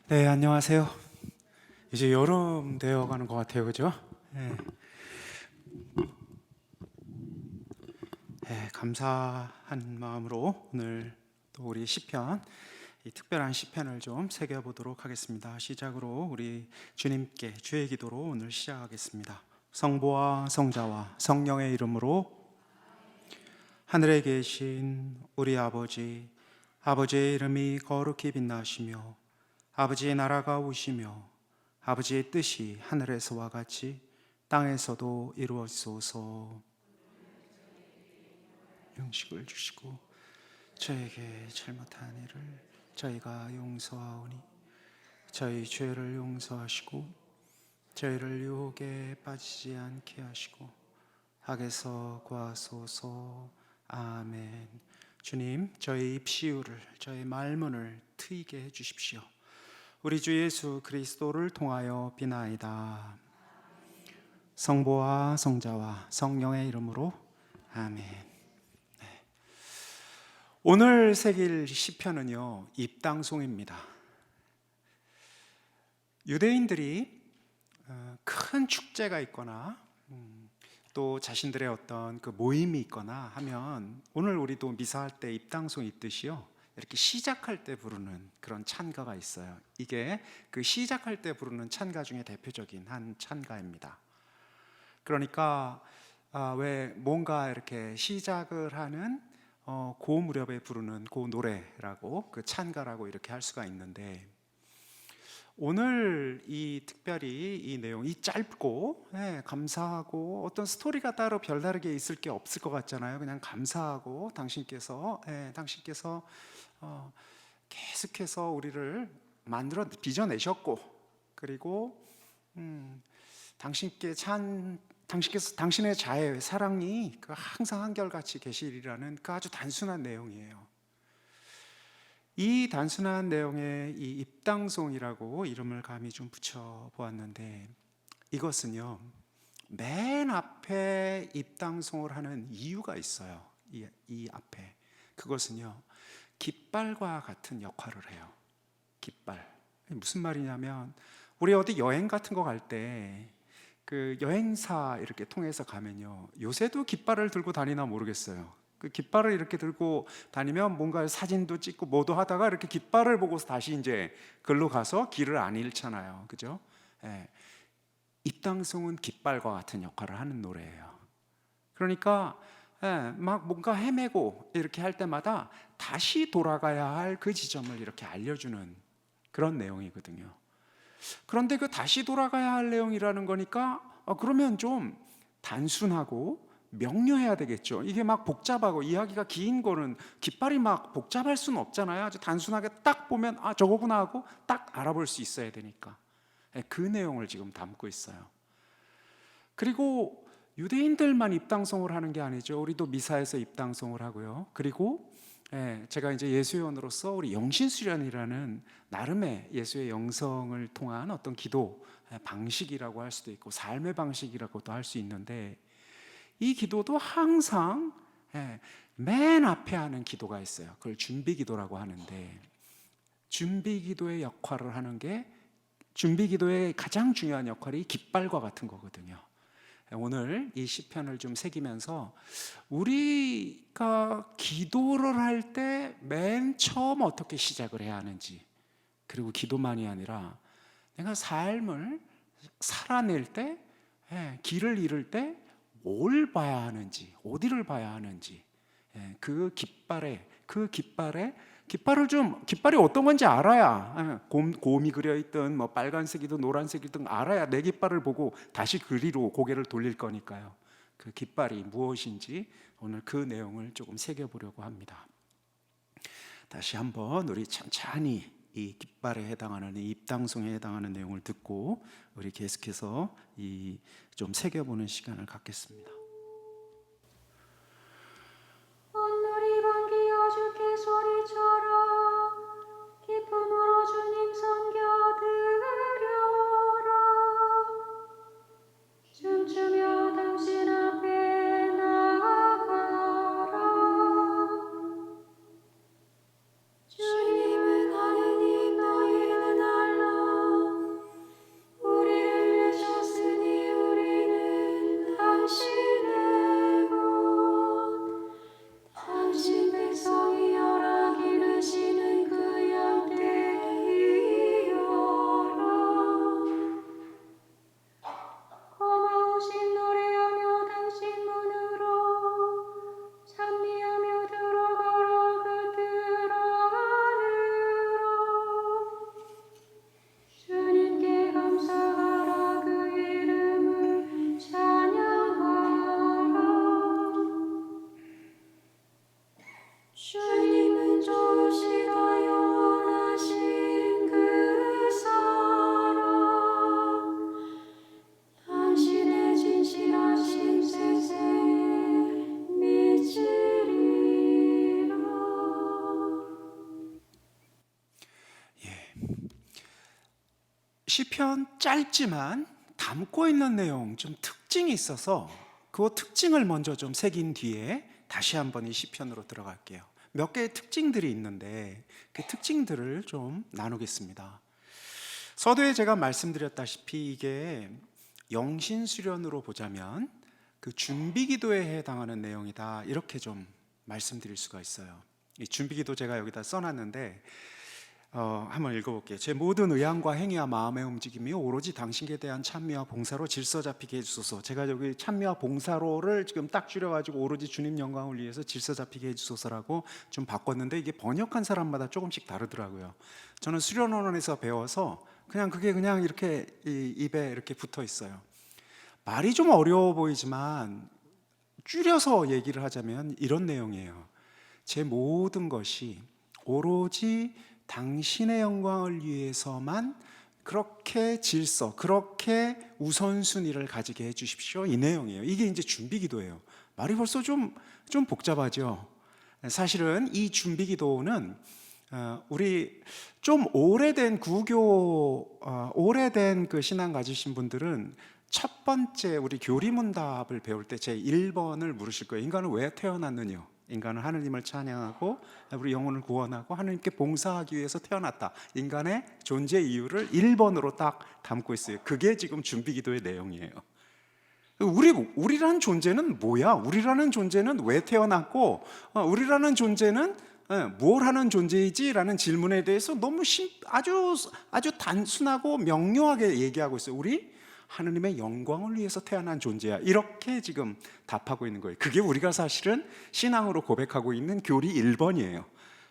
네, 안녕하세요. 이제 여름 되어 가는 것 같아요, 그죠? 네, 네, 감사한 마음으로 오늘 또 우리 시편, 이 특별한 시편을 좀 새겨보도록 하겠습니다. 시작으로 우리 주님께 주의 기도로 오늘 시작하겠습니다. 성부와 성자와 성령의 이름으로. 하늘에 계신 우리 아버지, 아버지의 이름이 거룩히 빛나시며 아버지의 나라가 오시며 아버지의 뜻이 하늘에서와 같이 땅에서도 이루어지소서. 음식을 주시고 저에게 잘못한 일을 저희가 용서하오니 저희 죄를 용서하시고 저희를 유혹에 빠지지 않게 하시고 악에서 구하소서. 아멘. 주님, 저희 입시유를, 저희 말문을 트이게 해주십시오. 우리 주 예수 그리스도를 통하여 비나이다. 성부와 성자와 성령의 이름으로. 아멘. 오늘 새길 시편은요, 입당송입니다. 유대인들이 큰 축제가 있거나 또 자신들의 어떤 그 모임이 있거나 하면, 오늘 우리도 미사할 때 입당송 있듯이요, 이렇게 시작할 때 부르는 그런 찬가가 있어요. 이게 그 시작할 때 부르는 찬가 중에 대표적인 한 찬가입니다. 그러니까 왜 뭔가 이렇게 시작을 하는 그 무렵에 부르는 그 노래라고, 그 찬가라고 이렇게 할 수가 있는데, 오늘 이 특별히 이 내용이 짧고 감사하고, 어떤 스토리가 따로 별다르게 있을 게 없을 것 같잖아요. 그냥 감사하고 당신께서 계속해서 우리를 만들어 빚어내셨고, 그리고 당신께서 당신의 자애, 사랑이 항상 한결같이 계시리라는 그 아주 단순한 내용이에요. 이 단순한 내용에 이 입당송이라고 이름을 감히 좀 붙여 보았는데, 이것은요, 맨 앞에 입당송을 하는 이유가 있어요. 이 앞에, 그것은요, 깃발과 같은 역할을 해요. 깃발. 무슨 말이냐면, 우리 어디 여행 같은 거 갈 때 그 여행사 이렇게 통해서 가면요, 요새도 깃발을 들고 다니나 모르겠어요. 그 깃발을 이렇게 들고 다니면 뭔가 사진도 찍고 뭐도 하다가 이렇게 깃발을 보고서 다시 이제 글로 가서 길을 안 잃잖아요. 그죠? 예. 입당송은 깃발과 같은 역할을 하는 노래예요. 그러니까 막 뭔가 헤매고 이렇게 할 때마다 다시 돌아가야 할 그 지점을 이렇게 알려주는 그런 내용이거든요. 그런데 그 다시 돌아가야 할 내용이라는 거니까 그러면 좀 단순하고 명료해야 되겠죠. 이게 막 복잡하고 이야기가 긴 거는 깃발이 막 복잡할 수는 없잖아요. 아주 단순하게 딱 보면 저거구나 하고 딱 알아볼 수 있어야 되니까. 그 내용을 지금 담고 있어요. 그리고 유대인들만 입당송을 하는 게 아니죠. 우리도 미사에서 입당송을 하고요. 그리고 제가 이제 예수회원으로서 우리 영신수련이라는 나름의 예수의 영성을 통한 어떤 기도 방식이라고 할 수도 있고, 삶의 방식이라고도 할 수 있는데, 이 기도도 항상 맨 앞에 하는 기도가 있어요. 그걸 준비기도라고 하는데, 준비기도의 역할을 하는 게, 준비기도의 가장 중요한 역할이 깃발과 같은 거거든요. 오늘 이 시편을 좀 새기면서, 우리가 기도를 할 때 맨 처음 어떻게 시작을 해야 하는지, 그리고 기도만이 아니라 내가 삶을 살아낼 때, 길을 잃을 때 뭘 봐야 하는지, 어디를 봐야 하는지, 그 깃발이 어떤 건지 알아야, 곰이 그려 있든 뭐 빨간색이든 노란색이든 알아야 내 깃발을 보고 다시 그리로 고개를 돌릴 거니까요. 그 깃발이 무엇인지 오늘 그 내용을 조금 새겨보려고 합니다. 다시 한번 우리 천천히 이 깃발에 해당하는, 이 입당송에 해당하는 내용을 듣고 우리 계속해서 이 좀 새겨보는 시간을 갖겠습니다. 온누리 반기여 주께 소리쳐라. 기쁨으로 주님 섬겨드려라. 춤추며 당신 앞에 나아가라. 주님은 하느님, 너희는 알라. 시편 짧지만 담고 있는 내용 좀 특징이 있어서 그 특징을 먼저 좀 새긴 뒤에 다시 한번 이 시편으로 들어갈게요. 몇 개의 특징들이 있는데 그 특징들을 좀 나누겠습니다. 서두에 제가 말씀드렸다시피 이게 영신수련으로 보자면 그 준비기도에 해당하는 내용이다, 이렇게 좀 말씀드릴 수가 있어요. 이 준비기도 제가 여기다 써놨는데 한번 읽어볼게요. 제 모든 의향과 행위와 마음의 움직임이 오로지 당신께 대한 찬미와 봉사로 질서 잡히게 해주소서. 제가 여기 찬미와 봉사로를 지금 딱 줄여가지고 오로지 주님 영광을 위해서 질서 잡히게 해주소서라고 좀 바꿨는데 이게 번역한 사람마다 조금씩 다르더라고요. 저는 수련원에서 배워서 그게 그냥 이렇게 입에 이렇게 붙어 있어요. 말이 좀 어려워 보이지만 줄여서 얘기를 하자면 이런 내용이에요. 제 모든 것이 오로지 당신의 영광을 위해서만 그렇게 질서, 그렇게 우선순위를 가지게 해주십시오, 이 내용이에요. 이게 이제 준비기도예요. 말이 벌써 좀 복잡하죠. 사실은 이 준비기도는 우리 좀 오래된 구교, 오래된 그 신앙 가지신 분들은 첫 번째 우리 교리문답을 배울 때 제 1번을 물으실 거예요. 인간은 왜 태어났느냐? 인간은 하느님을 찬양하고 우리 영혼을 구원하고 하느님께 봉사하기 위해서 태어났다. 인간의 존재 이유를 1번으로 딱 담고 있어요. 그게 지금 준비기도의 내용이에요. 우리라는 존재는 뭐야? 우리라는 존재는 왜 태어났고 우리라는 존재는 뭘 하는 존재이지? 라는 질문에 대해서 너무 아주 단순하고 명료하게 얘기하고 있어요. 우리 하느님의 영광을 위해서 태어난 존재야, 이렇게 지금 답하고 있는 거예요. 그게 우리가 사실은 신앙으로 고백하고 있는 교리 1번이에요.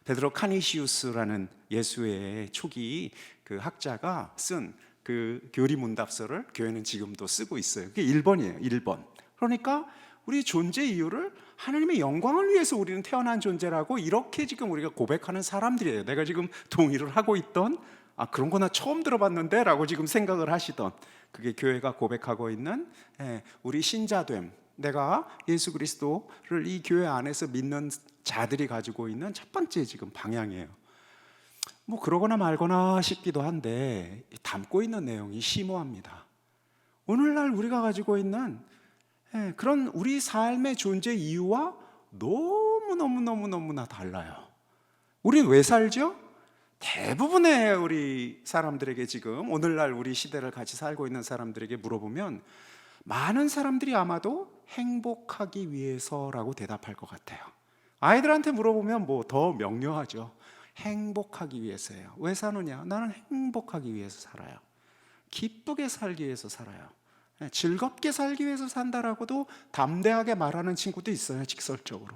베드로 카니시우스라는 예수의 초기 그 학자가 쓴 그 교리 문답서를 교회는 지금도 쓰고 있어요. 그게 1번이에요. 1번. 그러니까 우리 존재 이유를 하나님의 영광을 위해서 우리는 태어난 존재라고 이렇게 지금 우리가 고백하는 사람들이에요. 내가 지금 동의를 하고 있던 그런 거 나 처음 들어봤는데 라고 지금 생각을 하시던, 그게 교회가 고백하고 있는 우리 신자됨, 내가 예수 그리스도를 이 교회 안에서 믿는 자들이 가지고 있는 첫 번째 지금 방향이에요. 뭐 그러거나 말거나 싶기도 한데 담고 있는 내용이 심오합니다. 오늘날 우리가 가지고 있는 그런 우리 삶의 존재 이유와 너무나 달라요. 우린 왜 살죠? 대부분의 우리 사람들에게 지금 오늘날 우리 시대를 같이 살고 있는 사람들에게 물어보면 많은 사람들이 아마도 행복하기 위해서라고 대답할 것 같아요. 아이들한테 물어보면 뭐 더 명료하죠. 행복하기 위해서예요. 왜 사느냐? 나는 행복하기 위해서 살아요. 기쁘게 살기 위해서 살아요. 즐겁게 살기 위해서 산다라고도 담대하게 말하는 친구도 있어요. 직설적으로.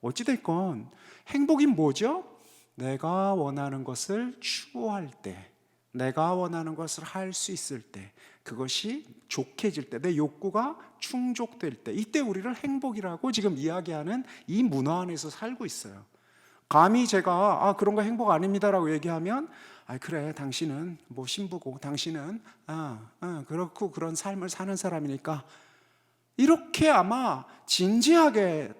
어찌됐건 행복이 뭐죠? 내가 원하는 것을 추구할 때, 내가 원하는 것을 할 수 있을 때, 그것이 좋게질 때, 내 욕구가 충족될 때, 이때 우리를 행복이라고 지금 이야기하는 이 문화 안에서 살고 있어요. 감히 제가 그런 거 행복 아닙니다라고 얘기하면 그래, 당신은 뭐 신부고 당신은 그렇고 그런 삶을 사는 사람이니까, 이렇게 아마 진지하게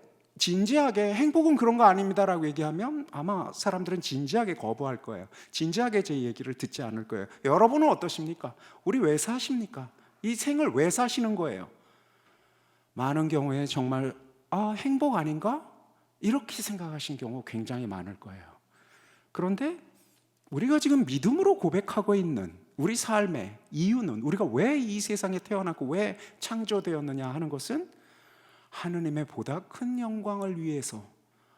행복은 그런 거 아닙니다라고 얘기하면 아마 사람들은 진지하게 거부할 거예요. 진지하게 제 얘기를 듣지 않을 거예요. 여러분은 어떠십니까? 우리 왜 사십니까? 이 생을 왜 사시는 거예요? 많은 경우에 정말 행복 아닌가? 이렇게 생각하신 경우 굉장히 많을 거예요. 그런데 우리가 지금 믿음으로 고백하고 있는 우리 삶의 이유는, 우리가 왜 이 세상에 태어났고 왜 창조되었느냐 하는 것은 하느님의 보다 큰 영광을 위해서,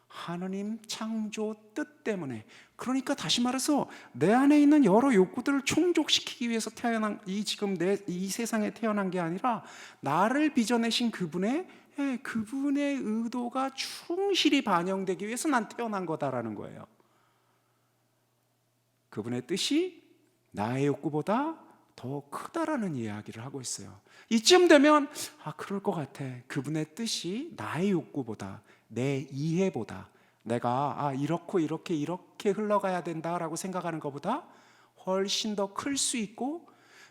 하느님 창조 뜻 때문에, 그러니까 다시 말해서 내 안에 있는 여러 욕구들을 충족시키기 위해서 태어난, 지금 이 세상에 태어난 게 아니라 나를 빚어내신 그분의 의도가 충실히 반영되기 위해서 난 태어난 거다라는 거예요. 그분의 뜻이 나의 욕구보다 더 크다라는 이야기를 하고 있어요. 이쯤 되면 그럴 것 같아. 그분의 뜻이 나의 욕구보다, 내 이해보다, 내가 이렇게 흘러가야 된다라고 생각하는 것보다 훨씬 더 클 수 있고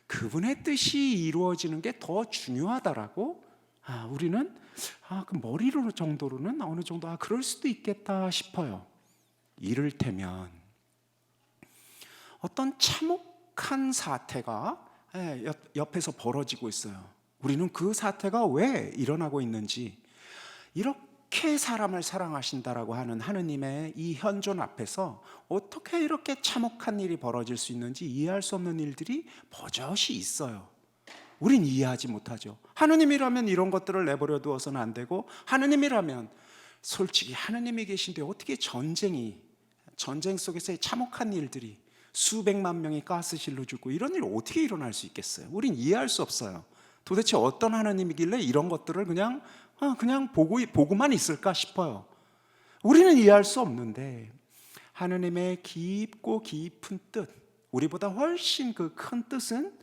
그분의 뜻이 이루어지는 게 더 중요하다라고 우리는 그 머리로 정도로는 어느 정도 그럴 수도 있겠다 싶어요. 이를테면 어떤 참혹한 사태가 옆에서 벌어지고 있어요. 우리는 그 사태가 왜 일어나고 있는지, 이렇게 사람을 사랑하신다라고 하는 하느님의 이 현존 앞에서 어떻게 이렇게 참혹한 일이 벌어질 수 있는지 이해할 수 없는 일들이 버젓이 있어요. 우린 이해하지 못하죠. 하느님이라면 이런 것들을 내버려 두어서는 안 되고, 하느님이라면 솔직히 하느님이 계신데 어떻게 전쟁 속에서의 참혹한 일들이 수백만 명이 가스실로 죽고 이런 일 어떻게 일어날 수 있겠어요? 우린 이해할 수 없어요. 도대체 어떤 하느님이길래 이런 것들을 그냥 보고만 있을까 싶어요. 우리는 이해할 수 없는데 하느님의 깊고 깊은 뜻, 우리보다 훨씬 그 큰 뜻은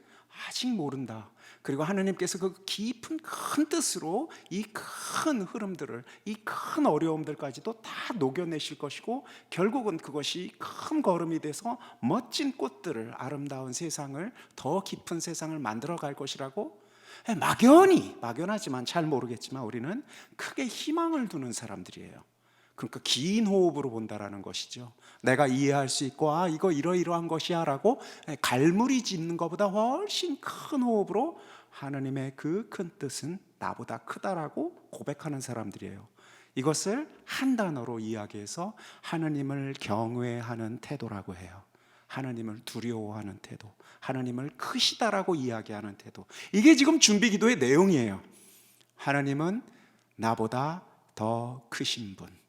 아직 모른다. 그리고 하느님께서 그 깊은 큰 뜻으로 이 큰 흐름들을, 이 큰 어려움들까지도 다 녹여내실 것이고, 결국은 그것이 큰 걸음이 돼서 멋진 꽃들을, 아름다운 세상을, 더 깊은 세상을 만들어 갈 것이라고 막연하지만 잘 모르겠지만 우리는 크게 희망을 두는 사람들이에요. 그러니까 긴 호흡으로 본다라는 것이죠. 내가 이해할 수 있고 이거 이러이러한 것이야 라고 갈무리 짓는 것보다 훨씬 큰 호흡으로 하느님의 그 큰 뜻은 나보다 크다라고 고백하는 사람들이에요. 이것을 한 단어로 이야기해서 하느님을 경외하는 태도라고 해요. 하나님을 두려워하는 태도, 하나님을 크시다라고 이야기하는 태도. 이게 지금 준비기도의 내용이에요. 하나님은 나보다 더 크신 분.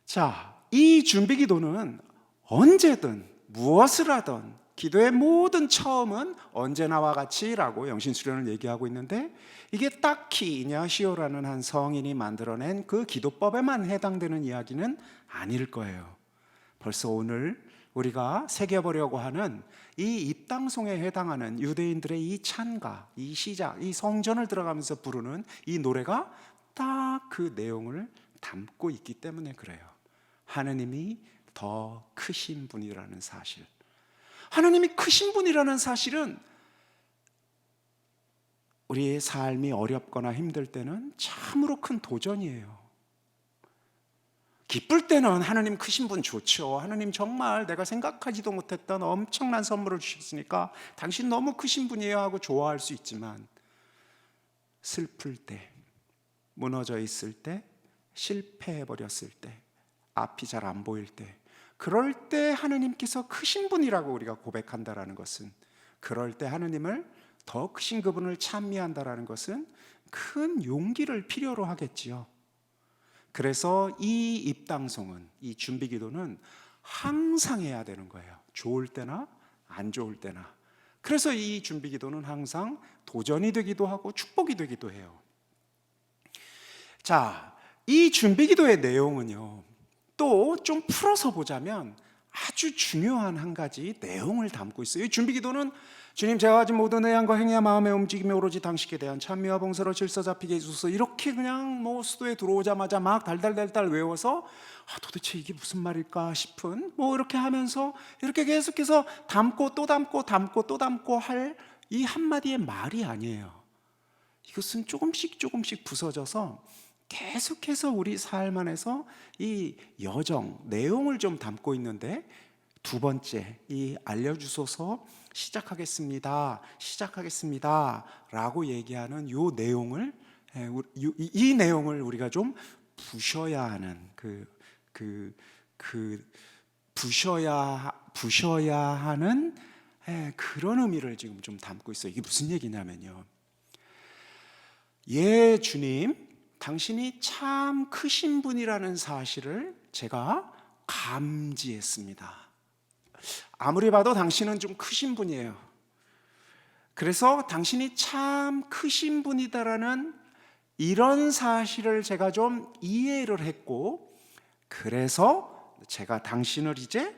자, 이 준비기도는 언제든 무엇을 하든 기도의 모든 처음은 언제나와 같이라고 영신수련을 얘기하고 있는데, 이게 딱히 이냐시오라는 한 성인이 만들어낸 그 기도법에만 해당되는 이야기는 아닐 거예요. 벌써 오늘 우리가 새겨보려고 하는 이 입당송에 해당하는 유대인들의 이 찬가, 이 시작, 이 성전을 들어가면서 부르는 이 노래가 딱 그 내용을 담고 있기 때문에 그래요. 하느님이 더 크신 분이라는 사실. 하느님이 크신 분이라는 사실은 우리의 삶이 어렵거나 힘들 때는 참으로 큰 도전이에요. 기쁠 때는 하느님 크신 분 좋죠. 하느님 정말 내가 생각하지도 못했던 엄청난 선물을 주셨으니까 당신 너무 크신 분이에요 하고 좋아할 수 있지만, 슬플 때, 무너져 있을 때, 실패해버렸을 때, 앞이 잘 안 보일 때, 그럴 때 하느님께서 크신 분이라고 우리가 고백한다라는 것은, 그럴 때 하느님을 더 크신 그분을 찬미한다라는 것은 큰 용기를 필요로 하겠지요. 그래서 이 입당송은, 이 준비기도는 항상 해야 되는 거예요. 좋을 때나 안 좋을 때나. 그래서 이 준비기도는 항상 도전이 되기도 하고 축복이 되기도 해요. 자, 이 준비기도의 내용은요, 또 좀 풀어서 보자면 아주 중요한 한 가지 내용을 담고 있어요. 이 준비기도는 주님, 제가 가진 모든 의향과 행위와 마음의 움직임이 오로지 당신께 대한 찬미와 봉사로 질서 잡히게 해주소서, 이렇게 그냥 수도에 들어오자마자 막 달달달달 외워서 도대체 이게 무슨 말일까 싶은, 이렇게 하면서 이렇게 계속해서 담고 또 담고 담고 또 담고 할 이 한마디의 말이 아니에요. 이것은 조금씩 부서져서 계속해서 우리 삶 안에서 이 여정, 내용을 좀 담고 있는데, 두 번째, 이 알려주소서 시작하겠습니다 라고 얘기하는 이 내용을 우리가 좀 부셔야 하는 부셔야 하는 그런 의미를 지금 좀 담고 있어요. 이게 무슨 얘기냐면요, 주님, 당신이 참 크신 분이라는 사실을 제가 감지했습니다. 아무리 봐도 당신은 좀 크신 분이에요. 그래서 당신이 참 크신 분이다라는 이런 사실을 제가 좀 이해를 했고, 그래서 제가 당신을 이제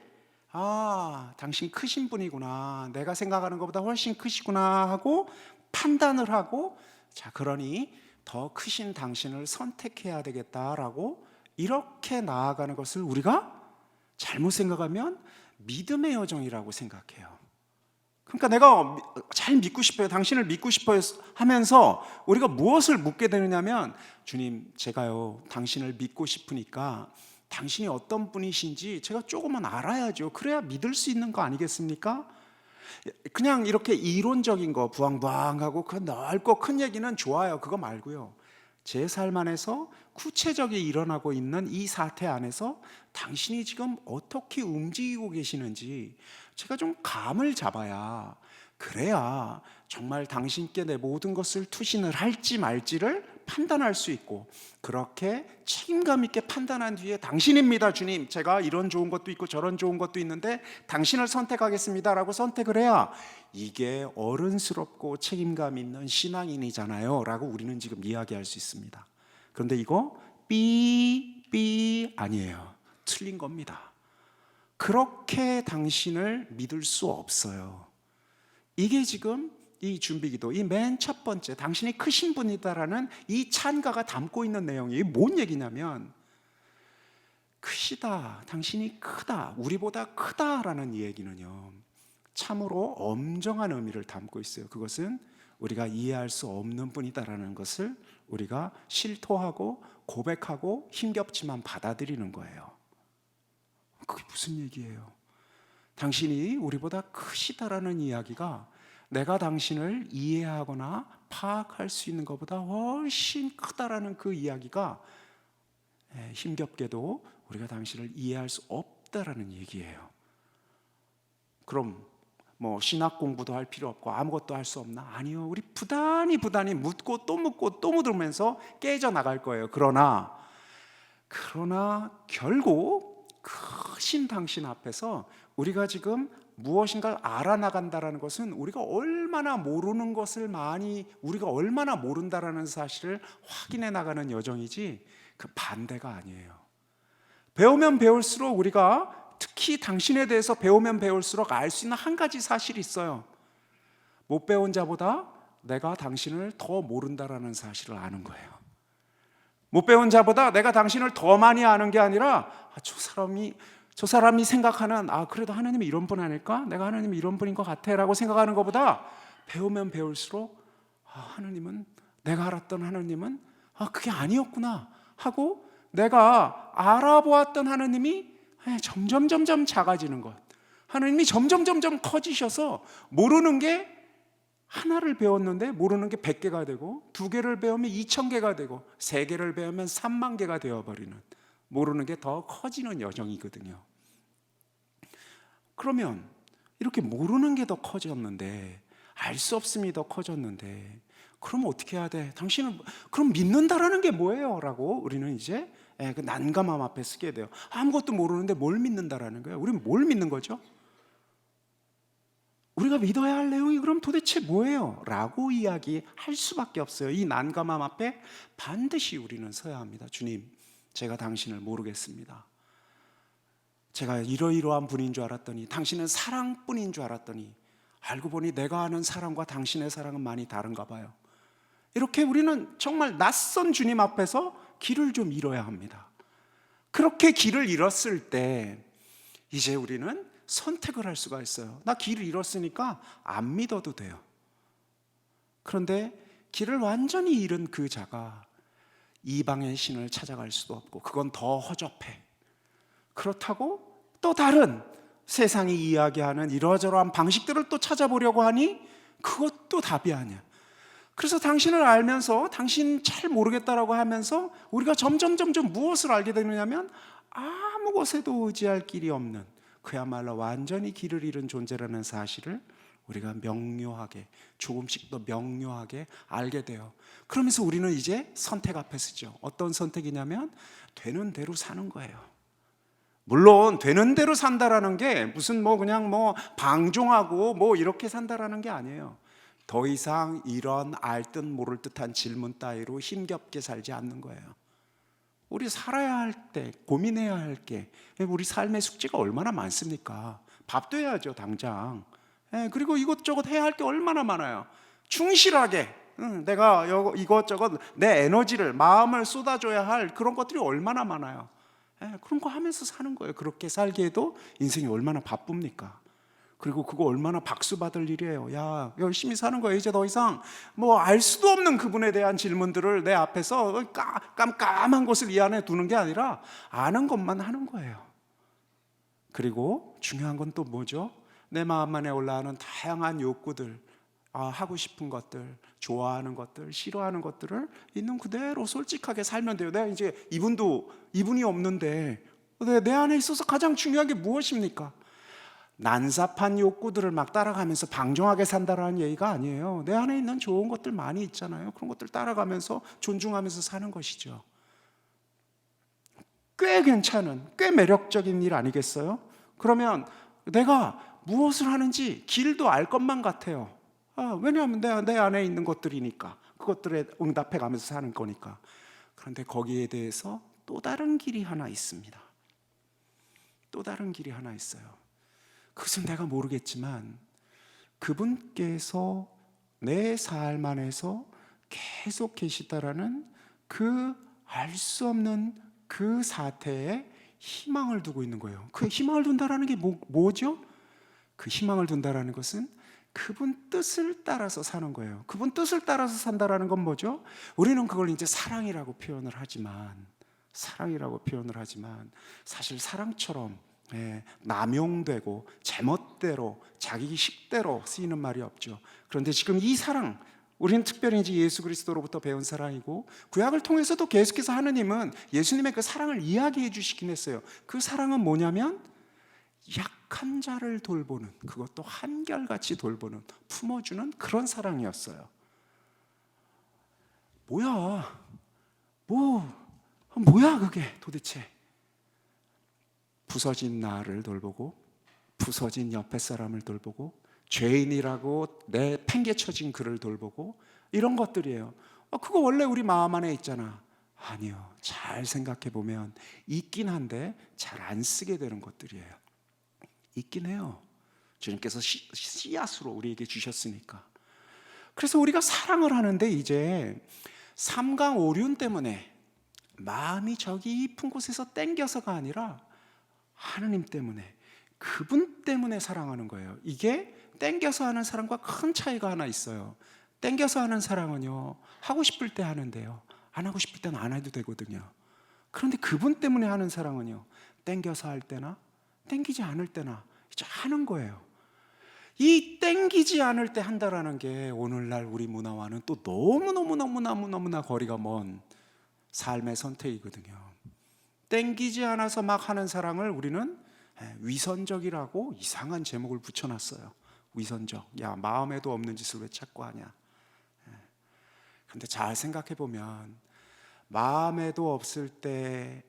당신 크신 분이구나, 내가 생각하는 것보다 훨씬 크시구나 하고 판단을 하고, 자, 그러니 더 크신 당신을 선택해야 되겠다라고 이렇게 나아가는 것을 우리가 잘못 생각하면 믿음의 여정이라고 생각해요. 그러니까 내가 잘 믿고 싶어요, 당신을 믿고 싶어요 하면서 우리가 무엇을 묻게 되느냐면, 주님, 제가요 당신을 믿고 싶으니까 당신이 어떤 분이신지 제가 조금은 알아야죠. 그래야 믿을 수 있는 거 아니겠습니까? 그냥 이렇게 이론적인 거 부황부황하고 그 넓고 큰 얘기는 좋아요. 그거 말고요. 제 삶 안에서 구체적이 일어나고 있는 이 사태 안에서 당신이 지금 어떻게 움직이고 계시는지 제가 좀 감을 잡아야, 그래야 정말 당신께 내 모든 것을 투신을 할지 말지를 판단할 수 있고, 그렇게 책임감 있게 판단한 뒤에 당신입니다 주님, 제가 이런 좋은 것도 있고 저런 좋은 것도 있는데 당신을 선택하겠습니다 라고 선택을 해야 이게 어른스럽고 책임감 있는 신앙인이잖아요 라고 우리는 지금 이야기할 수 있습니다. 그런데 이거 삐 아니에요. 틀린 겁니다. 그렇게 당신을 믿을 수 없어요. 이게 지금 이 준비기도, 이 맨 첫 번째 당신이 크신 분이다라는 이 찬가가 담고 있는 내용이 뭔 얘기냐면, 크시다, 당신이 크다, 우리보다 크다라는 이 얘기는요 참으로 엄정한 의미를 담고 있어요. 그것은 우리가 이해할 수 없는 분이다라는 것을 우리가 실토하고 고백하고 힘겹지만 받아들이는 거예요. 그게 무슨 얘기예요? 당신이 우리보다 크시다라는 이야기가 내가 당신을 이해하거나 파악할 수 있는 것보다 훨씬 크다라는 그 이야기가 힘겹게도 우리가 당신을 이해할 수 없다라는 얘기예요. 그럼 뭐 신학 공부도 할 필요 없고 아무것도 할 수 없나? 아니요. 우리 부단히 묻고 또 묻고 또 묻으면서 깨져 나갈 거예요. 그러나 결국 크신 당신 앞에서 우리가 지금 무엇인가를 알아나간다라는 것은 우리가 얼마나 모르는 것을 우리가 얼마나 모른다라는 사실을 확인해 나가는 여정이지, 그 반대가 아니에요. 배우면 배울수록, 우리가 특히 당신에 대해서 배우면 배울수록 알 수 있는 한 가지 사실이 있어요. 못 배운 자보다 내가 당신을 더 모른다라는 사실을 아는 거예요. 못 배운 자보다 내가 당신을 더 많이 아는 게 아니라 저 사람이 생각하는, 그래도 하나님이 이런 분 아닐까? 내가 하나님이 이런 분인 것 같아 라고 생각하는 것보다 배우면 배울수록 하나님은, 내가 알았던 하나님은 그게 아니었구나 하고 내가 알아보았던 하나님이 점점 작아지는 것, 하나님이 점점 커지셔서 모르는 게 하나를 배웠는데 모르는 게 100개가 되고, 2개를 배우면 2000개가 되고, 3개를 배우면 3만 개가 되어버리는, 모르는 게 더 커지는 여정이거든요. 그러면 이렇게 모르는 게 더 커졌는데, 알 수 없음이 더 커졌는데, 그럼 어떻게 해야 돼? 당신은 그럼 믿는다라는 게 뭐예요? 라고 우리는 이제 그 난감함 앞에 쓰게 돼요. 아무것도 모르는데 뭘 믿는다라는 거예요? 우리는 뭘 믿는 거죠? 우리가 믿어야 할 내용이 그럼 도대체 뭐예요? 라고 이야기할 수밖에 없어요. 이 난감함 앞에 반드시 우리는 서야 합니다. 주님, 제가 당신을 모르겠습니다. 제가 이러이러한 분인 줄 알았더니, 당신은 사랑뿐인 줄 알았더니, 알고 보니 내가 아는 사랑과 당신의 사랑은 많이 다른가 봐요. 이렇게 우리는 정말 낯선 주님 앞에서 길을 좀 잃어야 합니다. 그렇게 길을 잃었을 때 이제 우리는 선택을 할 수가 있어요. 나 길을 잃었으니까 안 믿어도 돼요. 그런데 길을 완전히 잃은 그 자가 이방의 신을 찾아갈 수도 없고, 그건 더 허접해. 그렇다고 또 다른 세상이 이야기하는 이러저러한 방식들을 또 찾아보려고 하니 그것도 답이 아니야. 그래서 당신을 알면서 당신 잘 모르겠다라고 하면서 우리가 점점 무엇을 알게 되느냐면, 아무 곳에도 의지할 길이 없는, 그야말로 완전히 길을 잃은 존재라는 사실을 우리가 명료하게, 조금씩 더 명료하게 알게 돼요. 그러면서 우리는 이제 선택 앞에 서죠. 어떤 선택이냐면 되는 대로 사는 거예요. 물론 되는 대로 산다라는 게 무슨 그냥 방종하고 이렇게 산다라는 게 아니에요. 더 이상 이런 알듯 모를 듯한 질문 따위로 힘겹게 살지 않는 거예요. 우리 살아야 할 때 고민해야 할 게, 우리 삶의 숙제가 얼마나 많습니까? 밥도 해야죠, 당장. 그리고 이것저것 해야 할 게 얼마나 많아요. 충실하게 내가 이것저것 내 에너지를, 마음을 쏟아줘야 할 그런 것들이 얼마나 많아요. 그런 거 하면서 사는 거예요. 그렇게 살기에도 인생이 얼마나 바쁩니까? 그리고 그거 얼마나 박수 받을 일이에요. 야, 열심히 사는 거예요. 이제 더 이상 뭐 알 수도 없는 그분에 대한 질문들을 내 앞에서 깜깜한 것을 이 안에 두는 게 아니라 아는 것만 하는 거예요. 그리고 중요한 건 또 뭐죠? 내 마음 안에 올라오는 다양한 욕구들, 하고 싶은 것들, 좋아하는 것들, 싫어하는 것들을 있는 그대로 솔직하게 살면 돼요. 내가 이제 이분이 없는데 내 안에 있어서 가장 중요한 게 무엇입니까? 난잡한 욕구들을 막 따라가면서 방종하게 산다라는 얘기가 아니에요. 내 안에 있는 좋은 것들 많이 있잖아요. 그런 것들 따라가면서 존중하면서 사는 것이죠. 꽤 괜찮은, 꽤 매력적인 일 아니겠어요? 그러면 내가 무엇을 하는지 길도 알 것만 같아요. 왜냐하면 내 안에 있는 것들이니까, 그것들에 응답해 가면서 사는 거니까. 그런데 거기에 대해서 또 다른 길이 하나 있습니다. 또 다른 길이 하나 있어요. 그것은 내가 모르겠지만 그분께서 내 삶 안에서 계속 계시다라는 그 알 수 없는 그 사태에 희망을 두고 있는 거예요. 그 희망을 둔다라는 게 뭐죠? 그 희망을 둔다라는 것은 그분 뜻을 따라서 사는 거예요. 그분 뜻을 따라서 산다라는 건 뭐죠? 우리는 그걸 이제 사랑이라고 표현을 하지만 사실 사랑처럼 남용되고 제멋대로 자기 식대로 쓰이는 말이 없죠. 그런데 지금 이 사랑, 우리는 특별히 이제 예수 그리스도로부터 배운 사랑이고 구약을 통해서도 계속해서 하느님은 예수님의 그 사랑을 이야기해 주시긴 했어요. 그 사랑은 뭐냐면 약한 자를 돌보는, 그것도 한결같이 돌보는, 품어주는 그런 사랑이었어요. 뭐야 그게 도대체? 부서진 나를 돌보고, 부서진 옆에 사람을 돌보고, 죄인이라고 내 팽개쳐진 그를 돌보고, 이런 것들이에요. 그거 원래 우리 마음 안에 있잖아. 아니요, 잘 생각해 보면 있긴 한데 잘 안 쓰게 되는 것들이에요. 있긴 해요. 주님께서 씨앗으로 우리에게 주셨으니까. 그래서 우리가 사랑을 하는데 이제 삼강오륜 때문에 마음이 저기 깊은 곳에서 땡겨서가 아니라 하느님 때문에, 그분 때문에 사랑하는 거예요. 이게 땡겨서 하는 사랑과 큰 차이가 하나 있어요. 땡겨서 하는 사랑은요, 하고 싶을 때 하는데요, 안 하고 싶을 때는 안 해도 되거든요. 그런데 그분 때문에 하는 사랑은요, 땡겨서 할 때나 땡기지 않을 때나 이제 하는 거예요. 이 땡기지 않을 때 한다라는 게 오늘날 우리 문화와는 또 너무나 거리가 먼 삶의 선택이거든요. 땡기지 않아서 막 하는 사랑을 우리는 위선적이라고 이상한 제목을 붙여놨어요. 위선적. 야, 마음에도 없는 짓을 왜 자꾸 하냐. 근데 잘 생각해 보면 마음에도 없을 때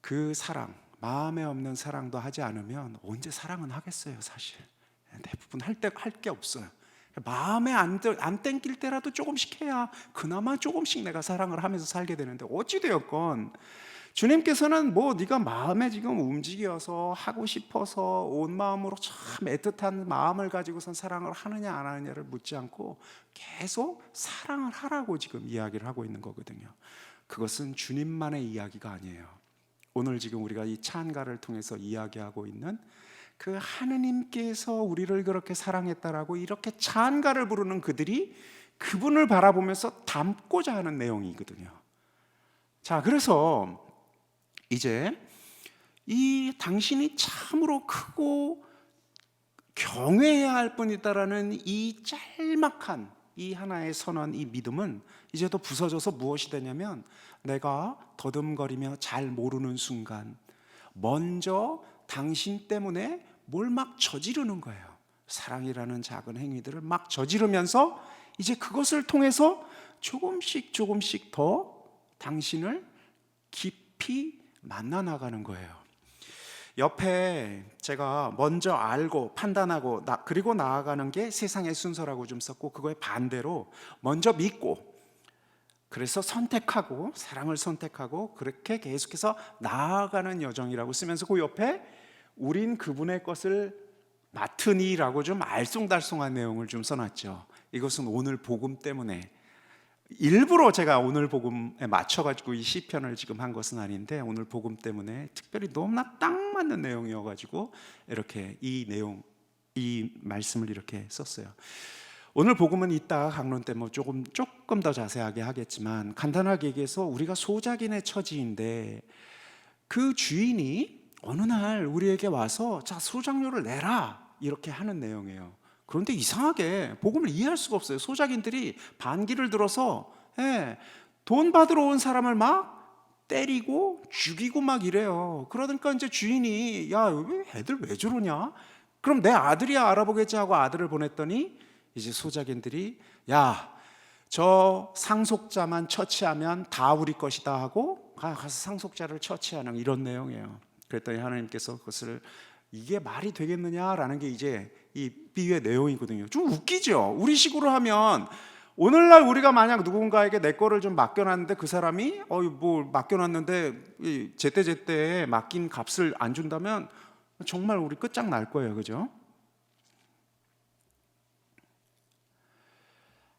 그 사랑, 마음에 없는 사랑도 하지 않으면 언제 사랑은 하겠어요, 사실. 대부분 할 게 없어요. 마음에 안 땡길 때라도 조금씩 해야 그나마 조금씩 내가 사랑을 하면서 살게 되는데, 어찌되었건 주님께서는 뭐 네가 마음에 지금 움직여서 하고 싶어서 온 마음으로 참 애틋한 마음을 가지고선 사랑을 하느냐 안 하느냐를 묻지 않고 계속 사랑을 하라고 지금 이야기를 하고 있는 거거든요. 그것은 주님만의 이야기가 아니에요. 오늘 지금 우리가 이 찬가를 통해서 이야기하고 있는 그 하느님께서 우리를 그렇게 사랑했다라고 이렇게 찬가를 부르는 그들이 그분을 바라보면서 담고자 하는 내용이거든요. 자, 그래서 이제 이 당신이 참으로 크고 경외해야 할 뿐이다라는 이 짤막한 이 하나의 선언, 이 믿음은 이제 또 부서져서 무엇이 되냐면, 내가 더듬거리며 잘 모르는 순간 먼저 당신 때문에 뭘 막 저지르는 거예요. 사랑이라는 작은 행위들을 막 저지르면서 이제 그것을 통해서 조금씩 더 당신을 깊이 만나 나가는 거예요. 옆에 제가 먼저 알고 판단하고 그리고 나아가는 게 세상의 순서라고 좀 썼고, 그거에 반대로 먼저 믿고, 그래서 선택하고, 사랑을 선택하고 그렇게 계속해서 나아가는 여정이라고 쓰면서 그 옆에 우린 그분의 것을 맡으니라고 좀 알쏭달쏭한 내용을 좀 써놨죠. 이것은 오늘 복음 때문에, 일부러 제가 오늘 복음에 맞춰가지고 이 시편을 지금 한 것은 아닌데, 오늘 복음 때문에 특별히 너무나 딱 맞는 내용이어가지고 이렇게 이 내용 이 말씀을 이렇게 썼어요. 오늘 복음은 이따 강론 때 뭐 조금 더 자세하게 하겠지만, 간단하게 얘기해서 우리가 소작인의 처지인데 그 주인이 어느 날 우리에게 와서 자, 소작료를 내라 이렇게 하는 내용이에요. 그런데 이상하게 복음을 이해할 수가 없어요. 소작인들이 반기를 들어서 돈 받으러 온 사람을 막 때리고 죽이고 막 이래요. 그러니까 이제 주인이 야, 애들 왜 저러냐? 그럼 내 아들이야 알아보겠지 하고 아들을 보냈더니 이제 소작인들이 야, 저 상속자만 처치하면 다 우리 것이다 하고 가서 상속자를 처치하는 이런 내용이에요. 그랬더니 하나님께서 그것을 이게 말이 되겠느냐라는 게 이제 이 비유의 내용이거든요. 좀 웃기죠. 우리 식으로 하면 오늘날 우리가 만약 누군가에게 내 거를 좀 맡겨놨는데 그 사람이 뭐 맡겨놨는데 제때제때 맡긴 값을 안 준다면 정말 우리 끝장날 거예요. 그죠?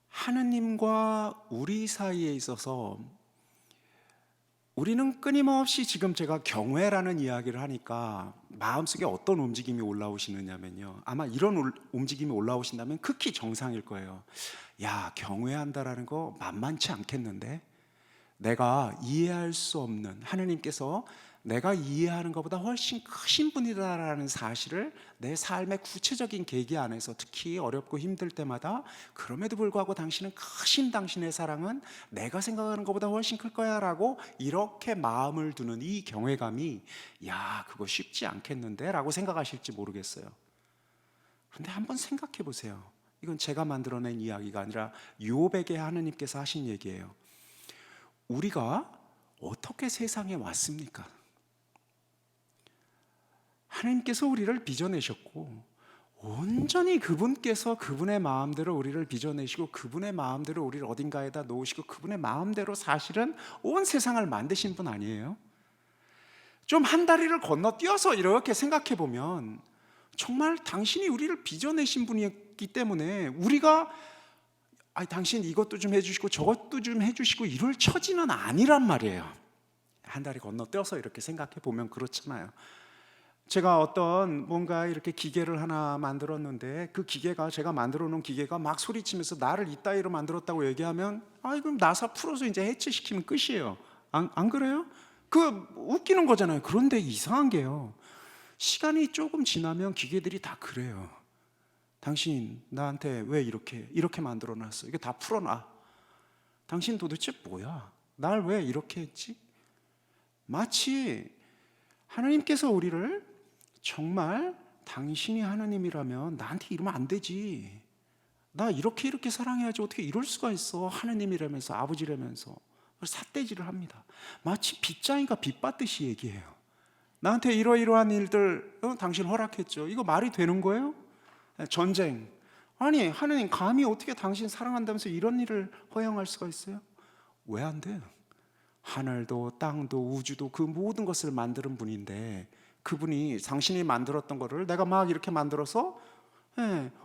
하느님과 우리 사이에 있어서 우리는 끊임없이 지금 제가 경외라는 이야기를 하니까 마음속에 어떤 움직임이 올라오시느냐면요, 아마 이런 움직임이 올라오신다면 극히 정상일 거예요. 야, 경외한다라는 거 만만치 않겠는데? 내가 이해할 수 없는 하느님께서 내가 이해하는 것보다 훨씬 크신 분이다라는 사실을 내 삶의 구체적인 계기 안에서 특히 어렵고 힘들 때마다 그럼에도 불구하고 당신은 크신 당신의 사랑은 내가 생각하는 것보다 훨씬 클 거야 라고 이렇게 마음을 두는 이 경외감이 야, 그거 쉽지 않겠는데 라고 생각하실지 모르겠어요. 그런데 한번 생각해 보세요. 이건 제가 만들어낸 이야기가 아니라 욥에게 하느님께서 하신 얘기예요. 우리가 어떻게 세상에 왔습니까? 하나님께서 우리를 빚어내셨고 온전히 그분께서 그분의 마음대로 우리를 빚어내시고 그분의 마음대로 우리를 어딘가에다 놓으시고 그분의 마음대로 사실은 온 세상을 만드신 분 아니에요? 좀 한 다리를 건너뛰어서 이렇게 생각해 보면 정말 당신이 우리를 빚어내신 분이었기 때문에 우리가 당신 이것도 좀 해주시고 저것도 좀 해주시고 이럴 처지는 아니란 말이에요. 한 다리 건너뛰어서 이렇게 생각해 보면 그렇잖아요. 제가 어떤 뭔가 이렇게 기계를 하나 만들었는데 그 기계가 제가 만들어 놓은 기계가 막 소리치면서 나를 이따위로 만들었다고 얘기하면 그럼 나사 풀어서 이제 해체시키면 끝이에요. 안 그래요? 그 웃기는 거잖아요. 그런데 이상한 게요, 시간이 조금 지나면 기계들이 다 그래요. 당신 나한테 왜 이렇게 만들어 놨어? 이게 다 풀어놔. 당신 도대체 뭐야? 날 왜 이렇게 했지? 마치 하나님께서 우리를 정말 당신이 하나님이라면 나한테 이러면 안 되지, 나 이렇게 사랑해야지, 어떻게 이럴 수가 있어, 하나님이라면서 아버지라면서 삿대질을 합니다. 마치 빚쟁이가 빚 받듯이 얘기해요. 나한테 이러이러한 일들 당신 허락했죠. 이거 말이 되는 거예요? 전쟁, 아니 하나님 감히 어떻게 당신 사랑한다면서 이런 일을 허용할 수가 있어요? 왜 안 돼? 하늘도 땅도 우주도 그 모든 것을 만드는 분인데 그분이 당신이 만들었던 거를 내가 막 이렇게 만들어서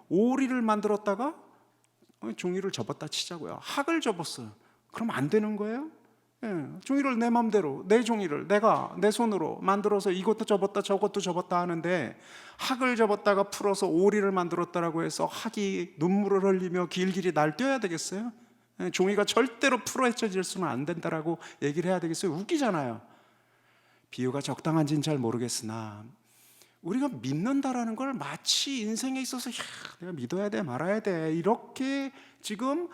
오리를 만들었다가 종이를 접었다 치자고요. 학을 접었어요. 그럼 안 되는 거예요? 종이를 내 맘대로 내 종이를 내가 내 손으로 만들어서 이것도 접었다 저것도 접었다 하는데 학을 접었다가 풀어서 오리를 만들었다라고 해서 학이 눈물을 흘리며 길길이 날뛰어야 되겠어요? 종이가 절대로 풀어헤쳐질 수는 안 된다라고 얘기를 해야 되겠어요? 웃기잖아요. 비유가 적당한지는 잘 모르겠으나 우리가 믿는다라는 걸 마치 인생에 있어서 내가 믿어야 돼 말아야 돼 이렇게 지금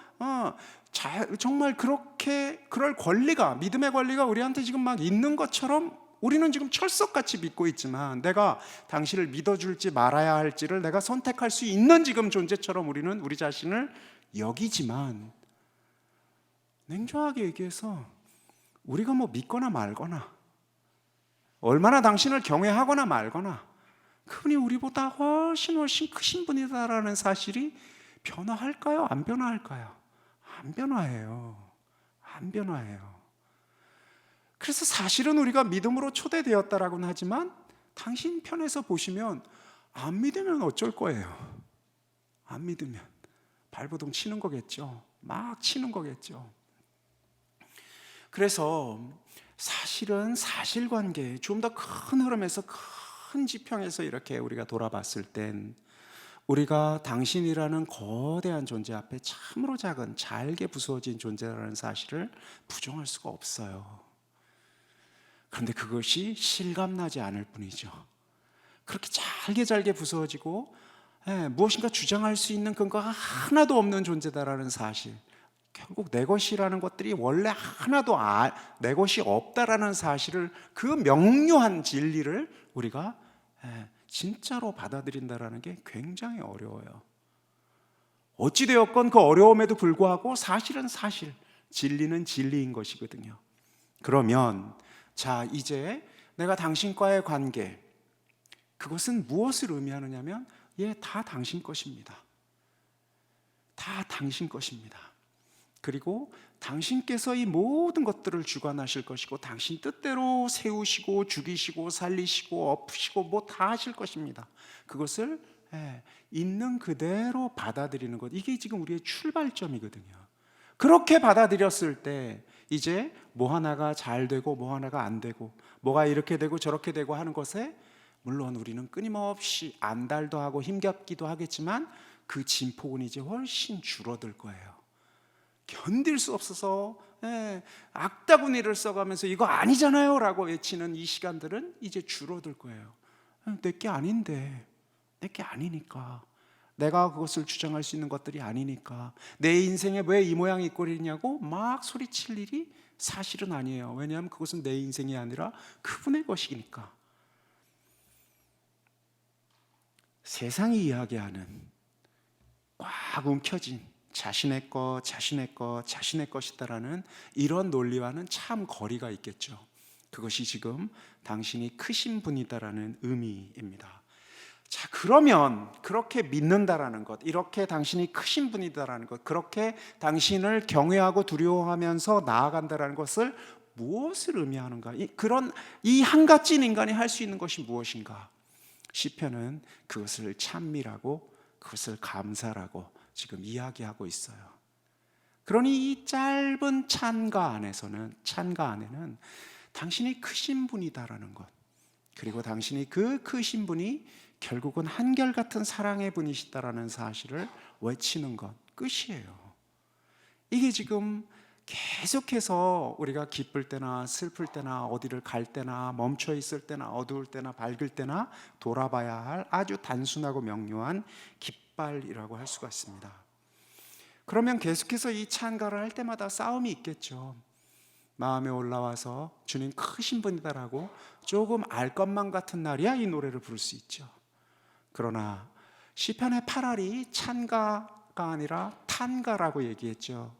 정말 그렇게 그럴 권리가, 믿음의 권리가 우리한테 지금 막 있는 것처럼 우리는 지금 철석같이 믿고 있지만 내가 당신을 믿어줄지 말아야 할지를 내가 선택할 수 있는 지금 존재처럼 우리는 우리 자신을 여기지만, 냉정하게 얘기해서 우리가 뭐 믿거나 말거나 얼마나 당신을 경외하거나 말거나 그분이 우리보다 훨씬 크신 분이다라는 사실이 변화할까요? 안 변화할까요? 안 변화해요. 안 변화해요. 그래서 사실은 우리가 믿음으로 초대되었다라고는 하지만 당신 편에서 보시면 안 믿으면 어쩔 거예요? 안 믿으면 발버둥 치는 거겠죠. 막 치는 거겠죠. 그래서 사실은 사실관계 좀 더 큰 흐름에서 큰 지평에서 이렇게 우리가 돌아봤을 땐 우리가 당신이라는 거대한 존재 앞에 참으로 작은 잘게 부수어진 존재라는 사실을 부정할 수가 없어요. 그런데 그것이 실감나지 않을 뿐이죠. 그렇게 잘게 부수어지고 무엇인가 주장할 수 있는 근거가 하나도 없는 존재다라는 사실, 결국 내 것이라는 것들이 원래 하나도 내 것이 없다라는 사실을, 그 명료한 진리를 우리가 진짜로 받아들인다라는 게 굉장히 어려워요. 어찌되었건 그 어려움에도 불구하고 사실은 사실, 진리는 진리인 것이거든요. 그러면 자, 이제 내가 당신과의 관계, 그것은 무엇을 의미하느냐면 다 당신 것입니다. 다 당신 것입니다. 그리고 당신께서 이 모든 것들을 주관하실 것이고 당신 뜻대로 세우시고 죽이시고 살리시고 엎으시고 뭐 다 하실 것입니다. 그것을 있는 그대로 받아들이는 것, 이게 지금 우리의 출발점이거든요. 그렇게 받아들였을 때 이제 뭐 하나가 잘 되고 뭐 하나가 안 되고, 뭐가 이렇게 되고 저렇게 되고 하는 것에 물론 우리는 끊임없이 안달도 하고 힘겹기도 하겠지만 그 진폭은 이제 훨씬 줄어들 거예요. 견딜 수 없어서 악다구니를 써가면서 이거 아니잖아요 라고 외치는 이 시간들은 이제 줄어들 거예요. 내게 아닌데, 내게 아니니까, 내가 그것을 주장할 수 있는 것들이 아니니까, 내 인생에 왜 이 모양 이 꼴이냐고 막 소리칠 일이 사실은 아니에요. 왜냐하면 그것은 내 인생이 아니라 그분의 것이니까. 세상이 이야기하는 꽉 움켜진 자신의 것이다라는 이런 논리와는 참 거리가 있겠죠. 그것이 지금 당신이 크신 분이다라는 의미입니다. 자, 그러면 그렇게 믿는다라는 것, 이렇게 당신이 크신 분이다라는 것, 그렇게 당신을 경외하고 두려워하면서 나아간다라는 것을 무엇을 의미하는가? 이 한갓진 인간이 할 수 있는 것이 무엇인가? 시편은 그것을 찬미라고, 그것을 감사라고 지금 이야기하고 있어요. 그러니 이 짧은 찬가 안에는 당신이 크신 분이다라는 것, 그리고 당신이 그 크신 분이 결국은 한결같은 사랑의 분이시다라는 사실을 외치는 것, 끝이에요. 이게 지금 계속해서 우리가 기쁠 때나 슬플 때나 어디를 갈 때나 멈춰 있을 때나 어두울 때나 밝을 때나 돌아봐야 할 아주 단순하고 명료한 깃발이라고 할 수가 있습니다. 그러면 계속해서 이 찬가를 할 때마다 싸움이 있겠죠. 마음에 올라와서 주님 크신 분이다라고 조금 알 것만 같은 날이야 이 노래를 부를 수 있죠. 그러나 시편의 8알이 찬가가 아니라 탄가라고 얘기했죠.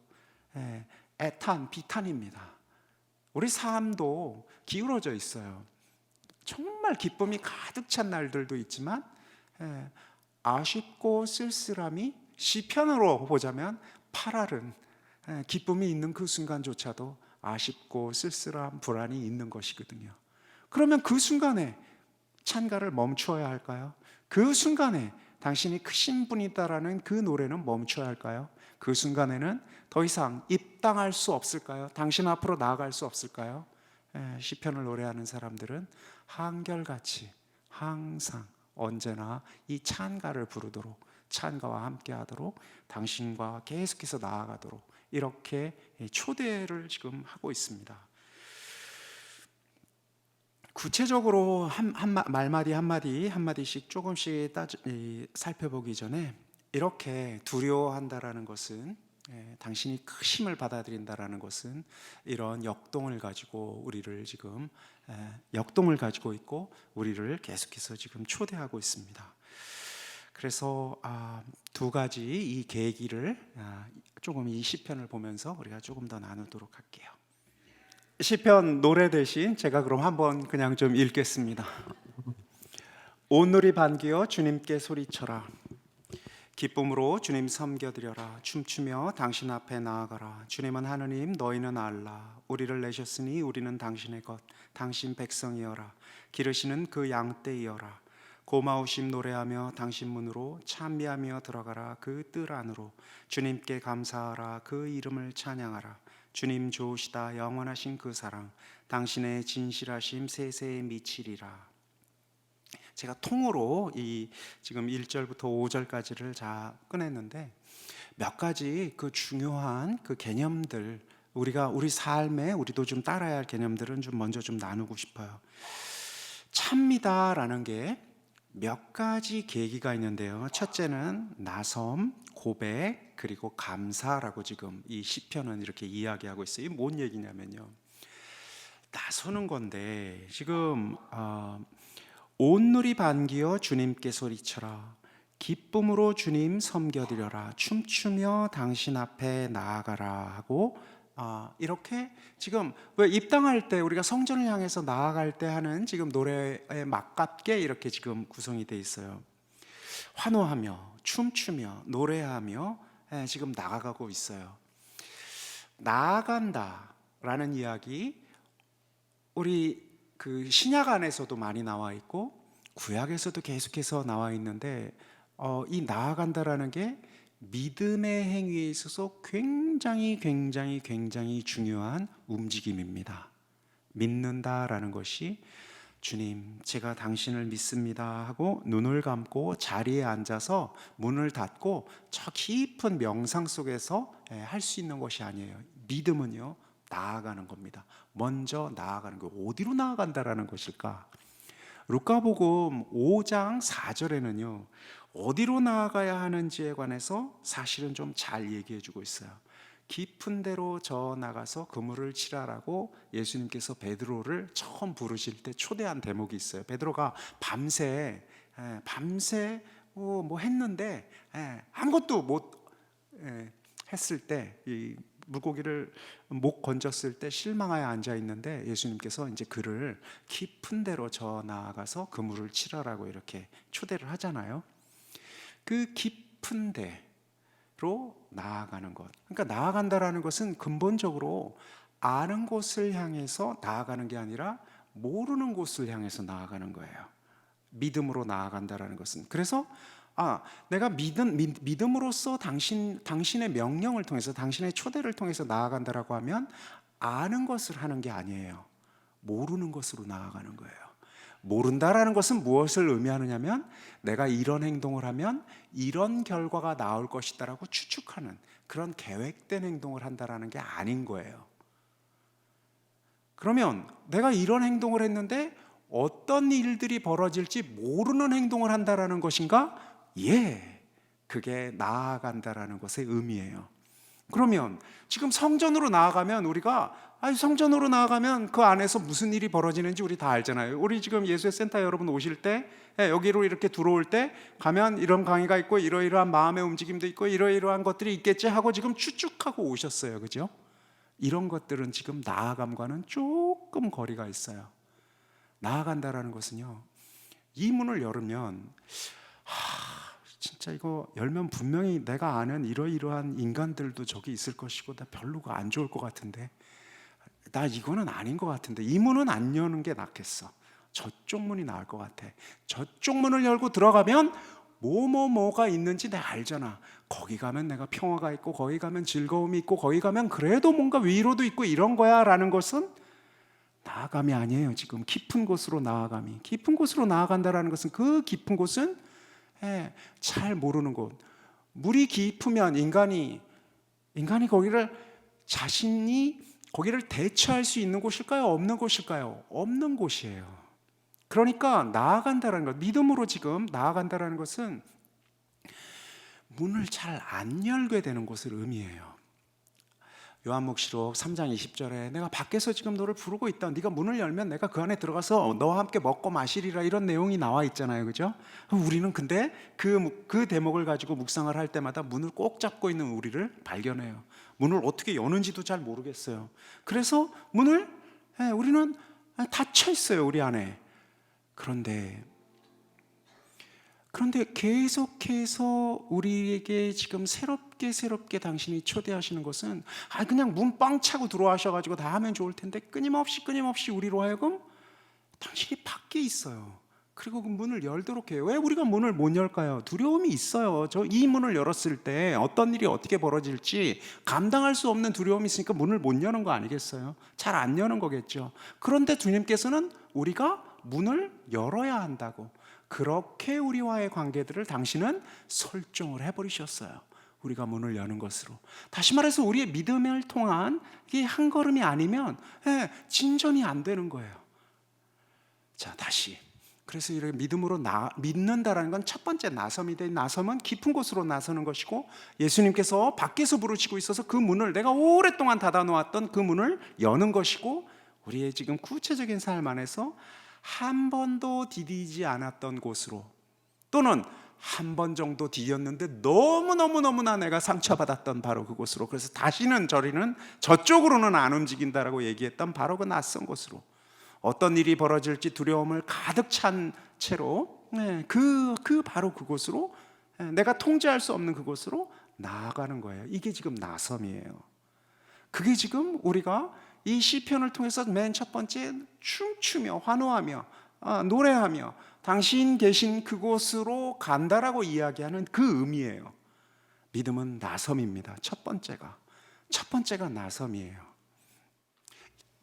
애탄, 비탄입니다. 우리 삶도 기울어져 있어요. 정말 기쁨이 가득 찬 날들도 있지만 아쉽고 쓸쓸함이, 시편으로 보자면 8알은 기쁨이 있는 그 순간조차도 아쉽고 쓸쓸함, 불안이 있는 것이거든요. 그러면 그 순간에 찬가를 멈추어야 할까요? 그 순간에 당신이 크신 분이다라는 그 노래는 멈춰야 할까요? 그 순간에는 더 이상 입당할 수 없을까요? 당신 앞으로 나아갈 수 없을까요? 시편을 노래하는 사람들은 한결같이 항상 언제나 이 찬가를 부르도록, 찬가와 함께 하도록, 당신과 계속해서 나아가도록 이렇게 초대를 지금 하고 있습니다. 구체적으로 말마디 한마디씩 조금씩 살펴보기 전에, 이렇게 두려워한다라는 것은, 당신이 크심을 받아들인다라는 것은 이런 역동을 가지고 우리를 지금 역동을 가지고 있고 우리를 계속해서 지금 초대하고 있습니다. 그래서 두 가지 이 계기를 조금 이 시편을 보면서 우리가 조금 더 나누도록 할게요. 시편 노래 대신 제가 그럼 한번 그냥 좀 읽겠습니다. 온 누리 반기어 주님께 소리쳐라. 기쁨으로 주님 섬겨드려라. 춤추며 당신 앞에 나아가라. 주님은 하느님, 너희는 알라. 우리를 내셨으니 우리는 당신의 것, 당신 백성이여라. 기르시는 그 양떼이여라. 고마우심 노래하며 당신 문으로 찬미하며 들어가라. 그 뜰 안으로 주님께 감사하라. 그 이름을 찬양하라. 주님 좋으시다. 영원하신 그 사랑, 당신의 진실하심 세세에 미치리라. 제가 통으로 이 지금 1절부터 5절까지를 다 꺼냈는데 몇 가지 그 중요한 그 개념들, 우리가 우리 삶에 우리도 좀 따라야 할 개념들은 좀 먼저 좀 나누고 싶어요. 찹니다라는 게 몇 가지 계기가 있는데요. 첫째는 나섬, 고백, 그리고 감사라고 지금 이 시편은 이렇게 이야기하고 있어요. 이게 뭔 얘기냐면요, 나서는 건데 지금 온누리 반기어 주님께 소리쳐라, 기쁨으로 주님 섬겨드려라, 춤추며 당신 앞에 나아가라 하고 이렇게 지금 왜 입당할 때 우리가 성전을 향해서 나아갈 때 하는 지금 노래에 맞게 이렇게 지금 구성이 돼 있어요. 환호하며 춤추며 노래하며 지금 나아가고 있어요. 나아간다라는 이야기 우리 그 신약 안에서도 많이 나와 있고 구약에서도 계속해서 나와 있는데 이 나아간다라는 게 믿음의 행위에 있어서 굉장히 중요한 움직임입니다. 믿는다라는 것이 주님, 제가 당신을 믿습니다 하고 눈을 감고 자리에 앉아서 문을 닫고 저 깊은 명상 속에서 할 수 있는 것이 아니에요. 믿음은요, 나아가는 겁니다. 먼저 나아가는 거. 어디로 나아간다라는 것일까? 루카복음 5장 4절에는요 어디로 나아가야 하는지에 관해서 사실은 좀 잘 얘기해 주고 있어요. 깊은 데로 저 나가서 그물을 치라라고 예수님께서 베드로를 처음 부르실 때 초대한 대목이 있어요. 베드로가 밤새 뭐 했는데 아무것도 못 했을 때, 이 물고기를 못 건졌을 때 실망하여 앉아 있는데 예수님께서 이제 그를 깊은 데로 저 나아가서 그물을 치라라고 이렇게 초대를 하잖아요. 그 깊은 데로 나아가는 것, 그러니까 나아간다라는 것은 근본적으로 아는 곳을 향해서 나아가는 게 아니라 모르는 곳을 향해서 나아가는 거예요. 믿음으로 나아간다라는 것은. 그래서 내가 믿음으로써 당신의 명령을 통해서, 당신의 초대를 통해서 나아간다라고 하면 아는 것을 하는 게 아니에요. 모르는 것으로 나아가는 거예요. 모른다라는 것은 무엇을 의미하느냐면 내가 이런 행동을 하면 이런 결과가 나올 것이다라고 추측하는 그런 계획된 행동을 한다라는 게 아닌 거예요. 그러면 내가 이런 행동을 했는데 어떤 일들이 벌어질지 모르는 행동을 한다라는 것인가? 그게 나아간다라는 것의 의미예요. 그러면 지금 성전으로 나아가면 성전으로 나아가면 그 안에서 무슨 일이 벌어지는지 우리 다 알잖아요. 우리 지금 예수의 센터 여러분 오실 때 여기로 이렇게 들어올 때 가면 이런 강의가 있고 이러이러한 마음의 움직임도 있고 이러이러한 것들이 있겠지 하고 지금 추측하고 오셨어요. 그죠? 이런 것들은 지금 나아감과는 조금 거리가 있어요. 나아간다라는 것은요, 이 문을 열으면 진짜 이거 열면 분명히 내가 아는 이러이러한 인간들도 저기 있을 것이고 나 별로 안 좋을 것 같은데, 나 이거는 아닌 것 같은데 이 문은 안 여는 게 낫겠어. 저쪽 문이 나을 것 같아. 저쪽 문을 열고 들어가면 뭐가 있는지 내가 알잖아. 거기 가면 내가 평화가 있고 거기 가면 즐거움이 있고 거기 가면 그래도 뭔가 위로도 있고 이런 거야 라는 것은 나아감이 아니에요. 지금 깊은 곳으로 나아감이. 깊은 곳으로 나아간다라는 것은 그 깊은 곳은 잘 모르는 곳. 물이 깊으면 인간이 자신이 거기를 대처할 수 있는 곳일까요? 없는 곳일까요? 없는 곳이에요. 그러니까 나아간다라는 것, 믿음으로 지금 나아간다라는 것은 문을 잘 안 열게 되는 것을 의미해요. 요한묵시록 3장 20절에 내가 밖에서 지금 너를 부르고 있다. 네가 문을 열면 내가 그 안에 들어가서 너와 함께 먹고 마시리라, 이런 내용이 나와 있잖아요. 그죠? 우리는 근데 그 대목을 가지고 묵상을 할 때마다 문을 꼭 잡고 있는 우리를 발견해요. 문을 어떻게 여는지도 잘 모르겠어요. 그래서 우리는 닫혀 있어요, 우리 안에. 그런데 계속해서 우리에게 지금 새롭게 당신이 초대하시는 것은 그냥 문 빵 차고 들어와셔가지고 다 하면 좋을 텐데 끊임없이 우리로 하여금 당신이 밖에 있어요. 그리고 그 문을 열도록 해요. 왜 우리가 문을 못 열까요? 두려움이 있어요. 이 문을 열었을 때 어떤 일이 어떻게 벌어질지 감당할 수 없는 두려움이 있으니까 문을 못 여는 거 아니겠어요? 잘 안 여는 거겠죠. 그런데 주님께서는 우리가 문을 열어야 한다고, 그렇게 우리와의 관계들을 당신은 설정을 해버리셨어요. 우리가 문을 여는 것으로. 다시 말해서 우리의 믿음을 통한 이 한 걸음이 아니면 진전이 안 되는 거예요. 자, 다시. 그래서 이렇게 믿음으로 믿는다라는 건 첫 번째 나섬인데, 나섬은 깊은 곳으로 나서는 것이고, 예수님께서 밖에서 부르시고 있어서 그 문을, 내가 오랫동안 닫아놓았던 그 문을 여는 것이고, 우리의 지금 구체적인 삶 안에서 한 번도 디디지 않았던 곳으로, 또는 한 번 정도 디뎠는데 너무나 내가 상처받았던 바로 그곳으로, 그래서 다시는 저쪽으로는 안 움직인다라고 얘기했던 바로 그 낯선 곳으로, 어떤 일이 벌어질지 두려움을 가득 찬 채로 바로 그곳으로, 내가 통제할 수 없는 그곳으로 나아가는 거예요. 이게 지금 나섬이에요. 그게 지금 우리가 이 시편을 통해서 맨 첫 번째 춤추며 환호하며 노래하며 당신 계신 그곳으로 간다라고 이야기하는 그 의미예요. 믿음은 나섬입니다. 첫 번째가 나섬이에요.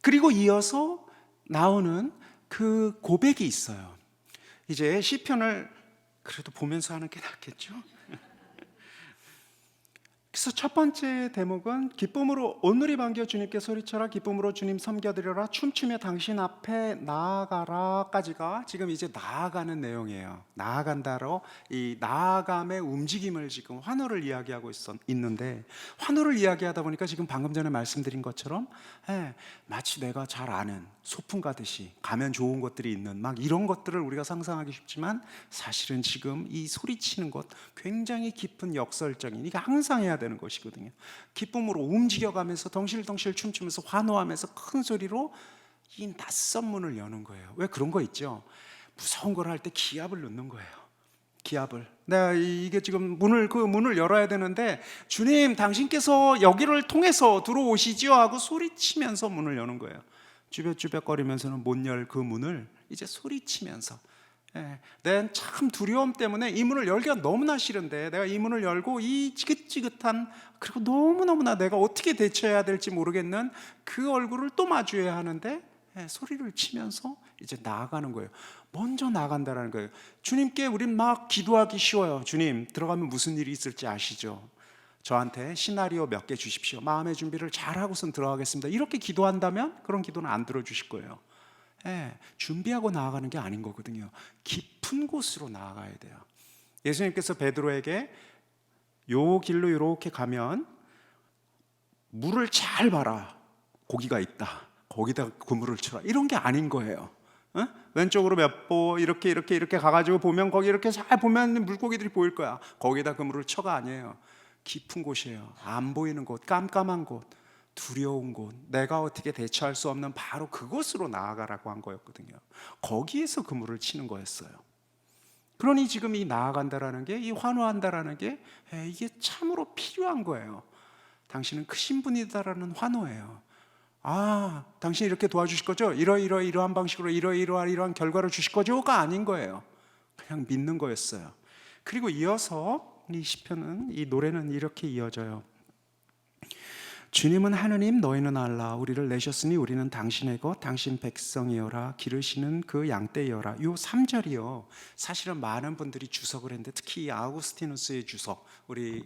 그리고 이어서 나오는 그 고백이 있어요. 이제 시편을 그래도 보면서 하는 게 낫겠죠? 그래서 첫 번째 대목은 기쁨으로 온누리 반겨 주님께 소리쳐라, 기쁨으로 주님 섬겨드려라, 춤추며 당신 앞에 나아가라까지가 지금 이제 나아가는 내용이에요. 나아간다로 이 나아감의 움직임을 지금 환호를 이야기하고 있는데, 환호를 이야기하다 보니까 지금 방금 전에 말씀드린 것처럼 마치 내가 잘 아는 소풍 가듯이 가면 좋은 것들이 있는 막 이런 것들을 우리가 상상하기 쉽지만, 사실은 지금 이 소리치는 것 굉장히 깊은 역설적인, 이게 항상 해야 되는 것이거든요. 기쁨으로 움직여가면서 덩실덩실 춤추면서 환호하면서 큰 소리로 이 낯선 문을 여는 거예요. 왜 그런 거 있죠? 무서운 걸 할 때 기압을 넣는 거예요. 기압을. 내가 이게 지금 그 문을 열어야 되는데, 주님 당신께서 여기를 통해서 들어오시지요 하고 소리치면서 문을 여는 거예요. 쭈뼛쭈뼛거리면서는 못 열 그 문을 이제 소리치면서, 내 참 두려움 때문에 이 문을 열기가 너무나 싫은데, 내가 이 문을 열고 이 지긋지긋한, 그리고 너무나 내가 어떻게 대처해야 될지 모르겠는 그 얼굴을 또 마주해야 하는데, 소리를 치면서 이제 나아가는 거예요. 먼저 나간다라는 거예요. 주님께 우린 막 기도하기 쉬워요. 주님 들어가면 무슨 일이 있을지 아시죠? 저한테 시나리오 몇 개 주십시오. 마음의 준비를 잘하고선 들어가겠습니다. 이렇게 기도한다면 그런 기도는 안 들어주실 거예요. 준비하고 나아가는 게 아닌 거거든요. 깊은 곳으로 나아가야 돼요. 예수님께서 베드로에게 요 길로 이렇게 가면 물을 잘 봐라, 고기가 있다, 거기다 그물을 쳐라, 이런 게 아닌 거예요. 왼쪽으로 몇 보 이렇게 가가지고 보면, 거기 이렇게 잘 보면 물고기들이 보일 거야. 거기다 그물을 쳐가 아니에요. 깊은 곳이에요. 안 보이는 곳, 깜깜한 곳, 두려운 곳, 내가 어떻게 대처할 수 없는 바로 그곳으로 나아가라고 한 거였거든요. 거기에서 그물을 치는 거였어요. 그러니 지금 이 나아간다라는 게, 이 환호한다라는 게 이게 참으로 필요한 거예요. 당신은 크신 분이다라는 환호예요. 당신이 이렇게 도와주실 거죠? 이러한 방식으로 이러한 결과를 주실 거죠가 아닌 거예요. 그냥 믿는 거였어요. 그리고 이어서 이 시편은, 이 노래는 이렇게 이어져요. 주님은 하느님, 너희는 알라. 우리를 내셨으니 우리는 당신의 것, 당신 백성이여라. 기르시는 그 양떼여라. 요 3절이요. 사실은 많은 분들이 주석을 했는데, 특히 아우구스티누스의 주석, 우리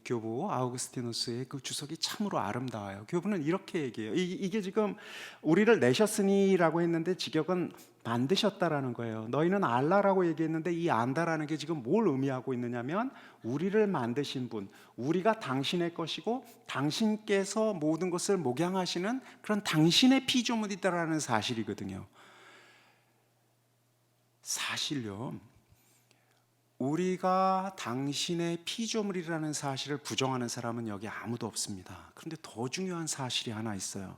교부 아우구스티누스의 그 주석이 참으로 아름다워요. 교부는 이렇게 얘기해요. 이게 지금 우리를 내셨으니라고 했는데 직역은 만드셨다라는 거예요. 너희는 알라라고 얘기했는데, 이 안다라는 게 지금 뭘 의미하고 있느냐면, 우리를 만드신 분, 우리가 당신의 것이고 당신께서 모든 것을 목양하시는 그런 당신의 피조물이다라는 사실이거든요. 사실요, 우리가 당신의 피조물이라는 사실을 부정하는 사람은 여기 아무도 없습니다. 그런데 더 중요한 사실이 하나 있어요.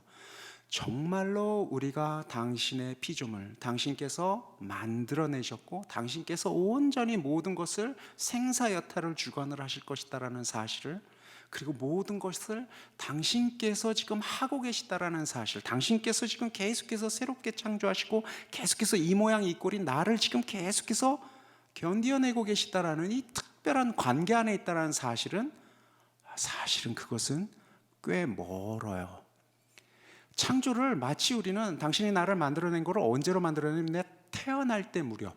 정말로 우리가 당신의 피조물, 당신께서 만들어내셨고 당신께서 온전히 모든 것을 생사여탈을 주관을 하실 것이다라는 사실을, 그리고 모든 것을 당신께서 지금 하고 계시다라는 사실, 당신께서 지금 계속해서 새롭게 창조하시고 계속해서 이 모양 이 꼴인 나를 지금 계속해서 견디어내고 계시다라는 이 특별한 관계 안에 있다라는 사실은 그것은 꽤 멀어요. 창조를 마치 우리는 당신이 나를 만들어낸 거를 언제로 만들어냈냐? 태어날 때 무렵,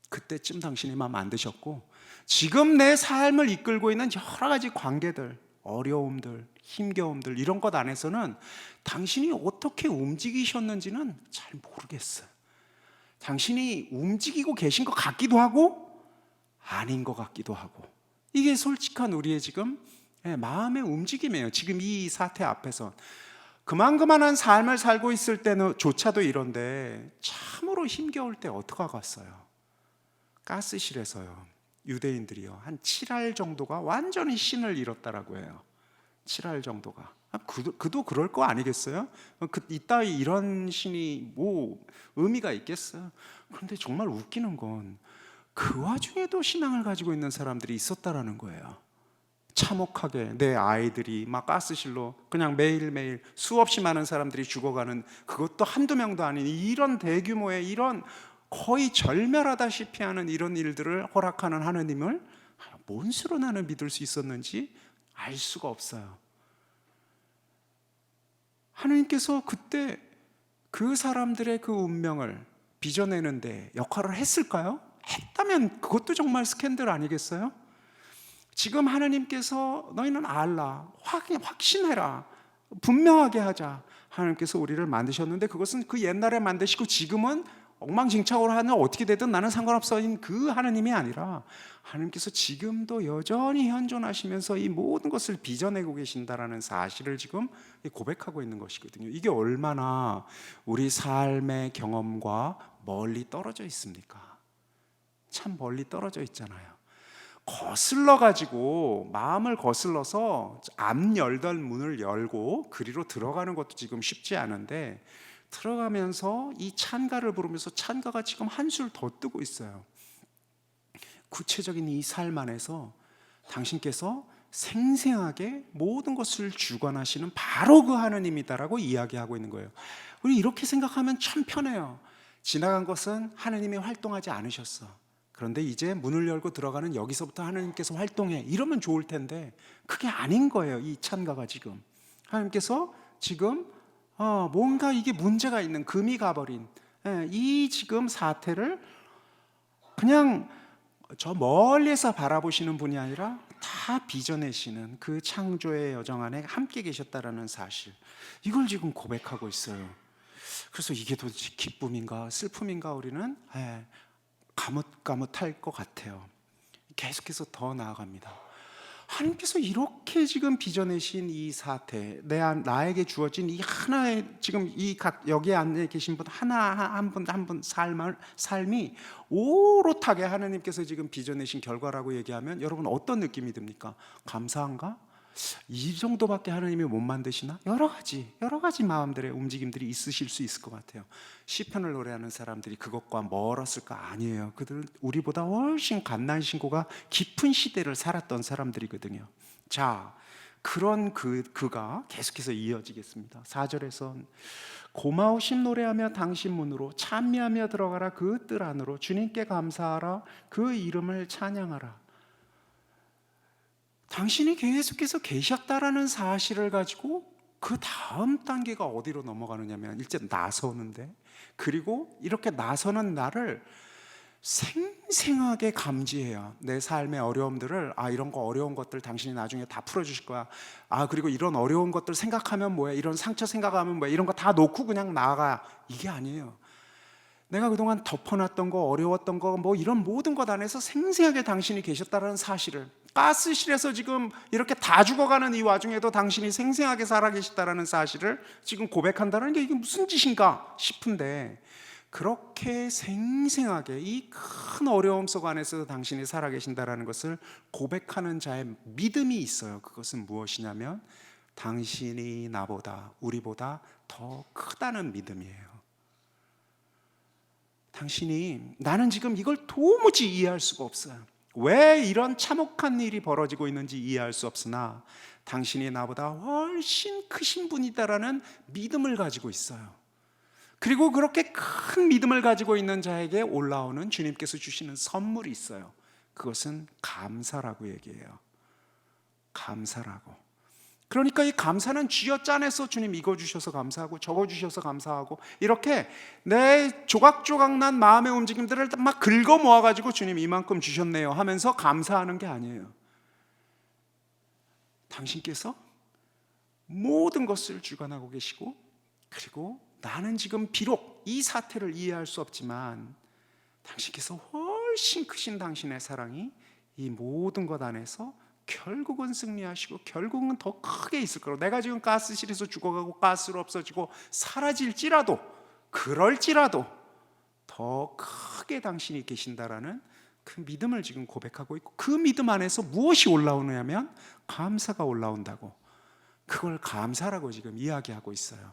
그때쯤 당신이만 만드셨고, 지금 내 삶을 이끌고 있는 여러 가지 관계들, 어려움들, 힘겨움들, 이런 것 안에서는 당신이 어떻게 움직이셨는지는 잘 모르겠어요. 당신이 움직이고 계신 것 같기도 하고 아닌 것 같기도 하고, 이게 솔직한 우리의 지금 마음의 움직임이에요. 지금 이 사태 앞에서 그만한 삶을 살고 있을 때는 조차도 이런데, 참으로 힘겨울 때 어떡하겠어요. 가스실에서요, 유대인들이요, 한 7알 정도가 완전히 신을 잃었다라고 해요. 7알 정도가. 그도 그럴 거 아니겠어요? 이따위 이런 신이 뭐 의미가 있겠어요? 그런데 정말 웃기는 건 그 와중에도 신앙을 가지고 있는 사람들이 있었다라는 거예요. 참혹하게 내 아이들이 막 가스실로 그냥 매일매일 수없이 많은 사람들이 죽어가는, 그것도 한두 명도 아닌 이런 대규모의, 이런 거의 절멸하다시피 하는 이런 일들을 허락하는 하느님을 뭔 수로 나는 믿을 수 있었는지 알 수가 없어요. 하느님께서 그때 그 사람들의 그 운명을 빚어내는데 역할을 했을까요? 했다면 그것도 정말 스캔들 아니겠어요? 지금 하나님께서 너희는 알라, 확신해라, 분명하게 하자. 하나님께서 우리를 만드셨는데, 그것은 그 옛날에 만드시고 지금은 엉망진창으로 하는 어떻게 되든 나는 상관없어인 그 하나님이 아니라, 하나님께서 지금도 여전히 현존하시면서 이 모든 것을 빚어내고 계신다라는 사실을 지금 고백하고 있는 것이거든요. 이게 얼마나 우리 삶의 경험과 멀리 떨어져 있습니까? 참 멀리 떨어져 있잖아요. 거슬러가지고, 마음을 거슬러서 앞 열던 문을 열고 그리로 들어가는 것도 지금 쉽지 않은데, 들어가면서 이 찬가를 부르면서 찬가가 지금 한술 더 뜨고 있어요. 구체적인 이 삶 안에서 당신께서 생생하게 모든 것을 주관하시는 바로 그 하느님이다라고 이야기하고 있는 거예요. 우리 이렇게 생각하면 참 편해요. 지나간 것은 하느님이 활동하지 않으셨어. 그런데 이제 문을 열고 들어가는 여기서부터 하나님께서 활동해, 이러면 좋을 텐데 그게 아닌 거예요. 이 찬가가 지금 하나님께서 지금 뭔가 이게 문제가 있는, 금이 가버린 이 지금 사태를 그냥 저 멀리서 바라보시는 분이 아니라 다 빚어내시는 그 창조의 여정 안에 함께 계셨다라는 사실, 이걸 지금 고백하고 있어요. 그래서 이게 도대체 기쁨인가 슬픔인가 우리는 가뭇가뭇할 것 같아요. 계속해서 더 나아갑니다. 하나님께서 이렇게 지금 빚어내신 이 사태, 나에게 주어진 이 하나의, 지금 이 여기 안에 계신 분 하나 한 분 한 분 삶이 오롯하게 하나님께서 지금 빚어내신 결과라고 얘기하면 여러분 어떤 느낌이 듭니까? 감사한가? 이 정도밖에 하나님이 못 만드시나? 여러 가지 마음들의 움직임들이 있으실 수 있을 것 같아요. 시편을 노래하는 사람들이 그것과 멀었을까? 아니에요. 그들은 우리보다 훨씬 갓난신고가 깊은 시대를 살았던 사람들이거든요. 자, 그런 그가 계속해서 이어지겠습니다. 4절에선 고마우신 노래하며 당신 문으로 찬미하며 들어가라. 그 뜰 안으로 주님께 감사하라. 그 이름을 찬양하라. 당신이 계속해서 계셨다라는 사실을 가지고 그 다음 단계가 어디로 넘어가느냐면, 이제 나서는데, 그리고 이렇게 나서는 나를 생생하게 감지해요. 내 삶의 어려움들을, 이런 거 어려운 것들 당신이 나중에 다 풀어주실 거야. 그리고 이런 어려운 것들 생각하면 뭐야, 이런 상처 생각하면 뭐야, 이런 거 다 놓고 그냥 나아가. 이게 아니에요. 내가 그동안 덮어놨던 거, 어려웠던 거, 뭐 이런 모든 것 안에서 생생하게 당신이 계셨다는 사실을, 가스실에서 지금 이렇게 다 죽어가는 이 와중에도 당신이 생생하게 살아계시다는 사실을 지금 고백한다는 게 이게 무슨 짓인가 싶은데, 그렇게 생생하게 이 큰 어려움 속 안에서 당신이 살아계신다는 것을 고백하는 자의 믿음이 있어요. 그것은 무엇이냐면 당신이 나보다, 우리보다 더 크다는 믿음이에요. 당신이, 나는 지금 이걸 도무지 이해할 수가 없어요. 왜 이런 참혹한 일이 벌어지고 있는지 이해할 수 없으나 당신이 나보다 훨씬 크신 분이다라는 믿음을 가지고 있어요. 그리고 그렇게 큰 믿음을 가지고 있는 자에게 올라오는 주님께서 주시는 선물이 있어요. 그것은 감사라고 얘기해요. 감사라고. 그러니까 이 감사는 쥐어짜내서 주님 이거 주셔서 감사하고 저거 주셔서 감사하고 이렇게 내 조각조각 난 마음의 움직임들을 막 긁어 모아가지고 주님 이만큼 주셨네요 하면서 감사하는 게 아니에요. 당신께서 모든 것을 주관하고 계시고, 그리고 나는 지금 비록 이 사태를 이해할 수 없지만 당신께서 훨씬 크신 당신의 사랑이 이 모든 것 안에서 결국은 승리하시고 결국은 더 크게 있을 거라고. 내가 지금 가스실에서 죽어가고 가스로 없어지고 사라질지라도, 그럴지라도 더 크게 당신이 계신다라는 그 믿음을 지금 고백하고 있고, 그 믿음 안에서 무엇이 올라오느냐면 감사가 올라온다고. 그걸 감사라고 지금 이야기하고 있어요.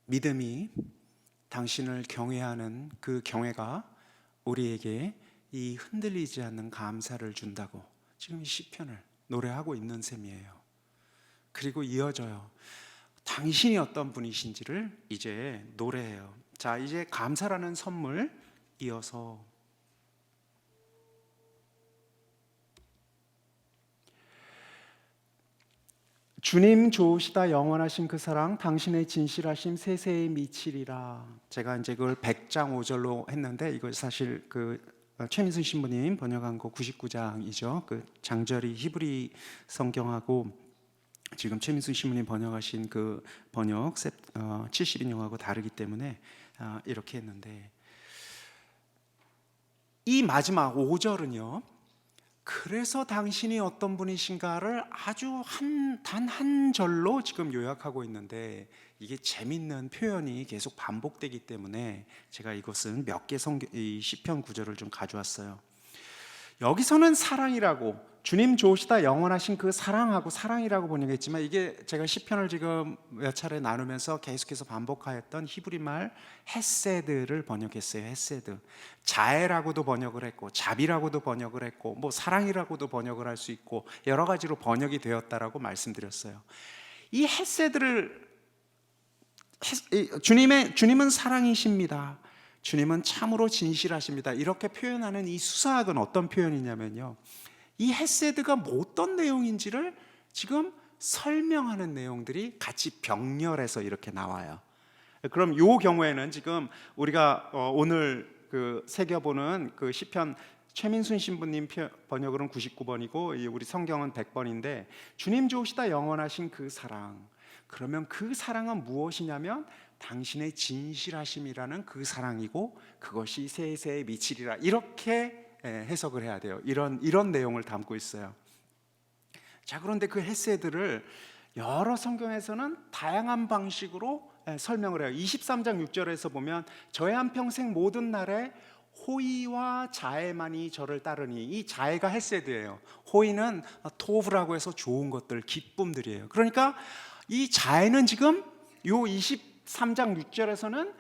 믿음이 당신을 경외하는 그 경외가 우리에게 이 흔들리지 않는 감사를 준다고 지금 이 시편을 노래하고 있는 셈이에요. 그리고 이어져요. 당신이 어떤 분이신지를 이제 노래해요. 자, 이제 감사라는 선물 이어서 주님 좋으시다 영원하신 그 사랑 당신의 진실하심 세세에 미치리라. 제가 이제 그걸 100장 5절로 했는데 이거 사실 그 최민순 신부님 번역한 거 99장이죠. 그 장절이 히브리 성경하고 지금 최민순 신부님 번역하신 그 번역 70인용하고 다르기 때문에 이렇게 했는데, 이 마지막 5절은요, 그래서 당신이 어떤 분이신가를 아주 단 한 절로 지금 요약하고 있는데, 이게 재밌는 표현이 계속 반복되기 때문에 제가 이것은 몇 개 시편 구절을 좀 가져왔어요. 여기서는 사랑이라고, 주님 좋으시다 영원하신 그 사랑하고 사랑이라고 번역했지만, 이게 제가 시편을 지금 몇 차례 나누면서 계속해서 반복하였던 히브리 말 헤세드를 번역했어요. 헤세드. 자애라고도 번역을 했고 자비라고도 번역을 했고 뭐 사랑이라고도 번역을 할 수 있고 여러 가지로 번역이 되었다라고 말씀드렸어요. 이 헤세드를 주님은 사랑이십니다, 주님은 참으로 진실하십니다, 이렇게 표현하는 이 수사학은 어떤 표현이냐면요, 이 헤세드가 뭐 어떤 내용인지를 지금 설명하는 내용들이 같이 병렬해서 이렇게 나와요. 그럼 이 경우에는 지금 우리가 오늘 그 새겨보는 그 시편 최민순 신부님 번역으로는 99번이고 우리 성경은 100번인데, 주님 좋으시다 영원하신 그 사랑, 그러면 그 사랑은 무엇이냐면 당신의 진실하심이라는 그 사랑이고 그것이 세세에 미치리라, 이렇게 해석을 해야 돼요. 이런 내용을 담고 있어요. 자, 그런데 그 헤세드를 여러 성경에서는 다양한 방식으로 설명을 해요. 23장 6절에서 보면 저의 한평생 모든 날에 호의와 자애만이 저를 따르니, 이 자애가 헤세드예요. 호의는 토브라고 해서 좋은 것들, 기쁨들이에요. 그러니까 이 자애는 지금 요 23장 6절에서는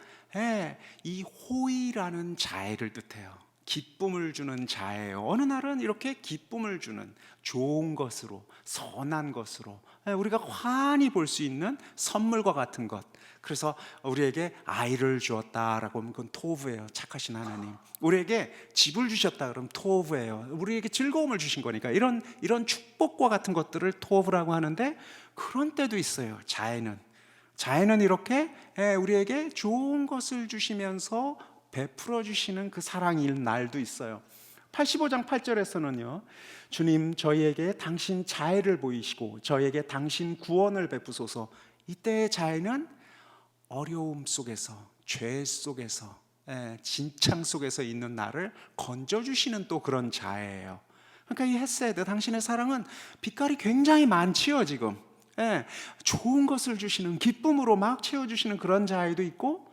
이 호의라는 자애를 뜻해요. 기쁨을 주는 자애예요. 어느 날은 이렇게 기쁨을 주는 좋은 것으로, 선한 것으로 우리가 환히 볼 수 있는 선물과 같은 것. 그래서 우리에게 아이를 주었다라고 하면 그건 토브예요. 착하신 하나님. 우리에게 집을 주셨다 그러면 토브예요. 우리에게 즐거움을 주신 거니까 이런 축복과 같은 것들을 토브라고 하는데, 그런 때도 있어요. 자애는 이렇게 우리에게 좋은 것을 주시면서 베풀어 주시는 그 사랑일 날도 있어요. 85장 8절에서는요, 주님 저희에게 당신 자애를 보이시고 저희에게 당신 구원을 베푸소서. 이때의 자애는 어려움 속에서, 죄 속에서, 진창 속에서 있는 나를 건져주시는 또 그런 자애예요. 그러니까 이 헤세드, 당신의 사랑은 빛깔이 굉장히 많지요. 지금 좋은 것을 주시는, 기쁨으로 막 채워주시는 그런 자애도 있고,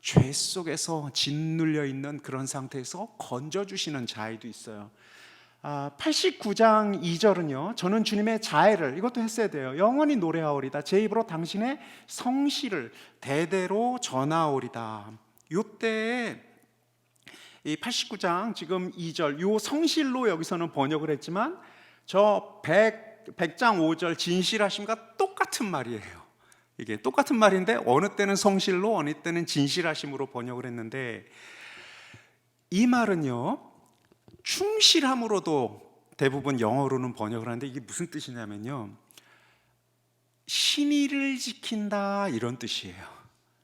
죄 속에서 짓눌려 있는 그런 상태에서 건져주시는 자애도 있어요. 89장 2절은요, 저는 주님의 자애를, 이것도 했어야 돼요, 영원히 노래하오리다. 제 입으로 당신의 성실을 대대로 전하오리다. 요때에 이 89장 지금 2절 요 성실로 여기서는 번역을 했지만 저 100장 5절 진실하심과 똑같은 말이에요. 이게 똑같은 말인데 어느 때는 성실로 어느 때는 진실하심으로 번역을 했는데, 이 말은요 충실함으로도 대부분 영어로는 번역을 하는데 이게 무슨 뜻이냐면요, 신의를 지킨다 이런 뜻이에요.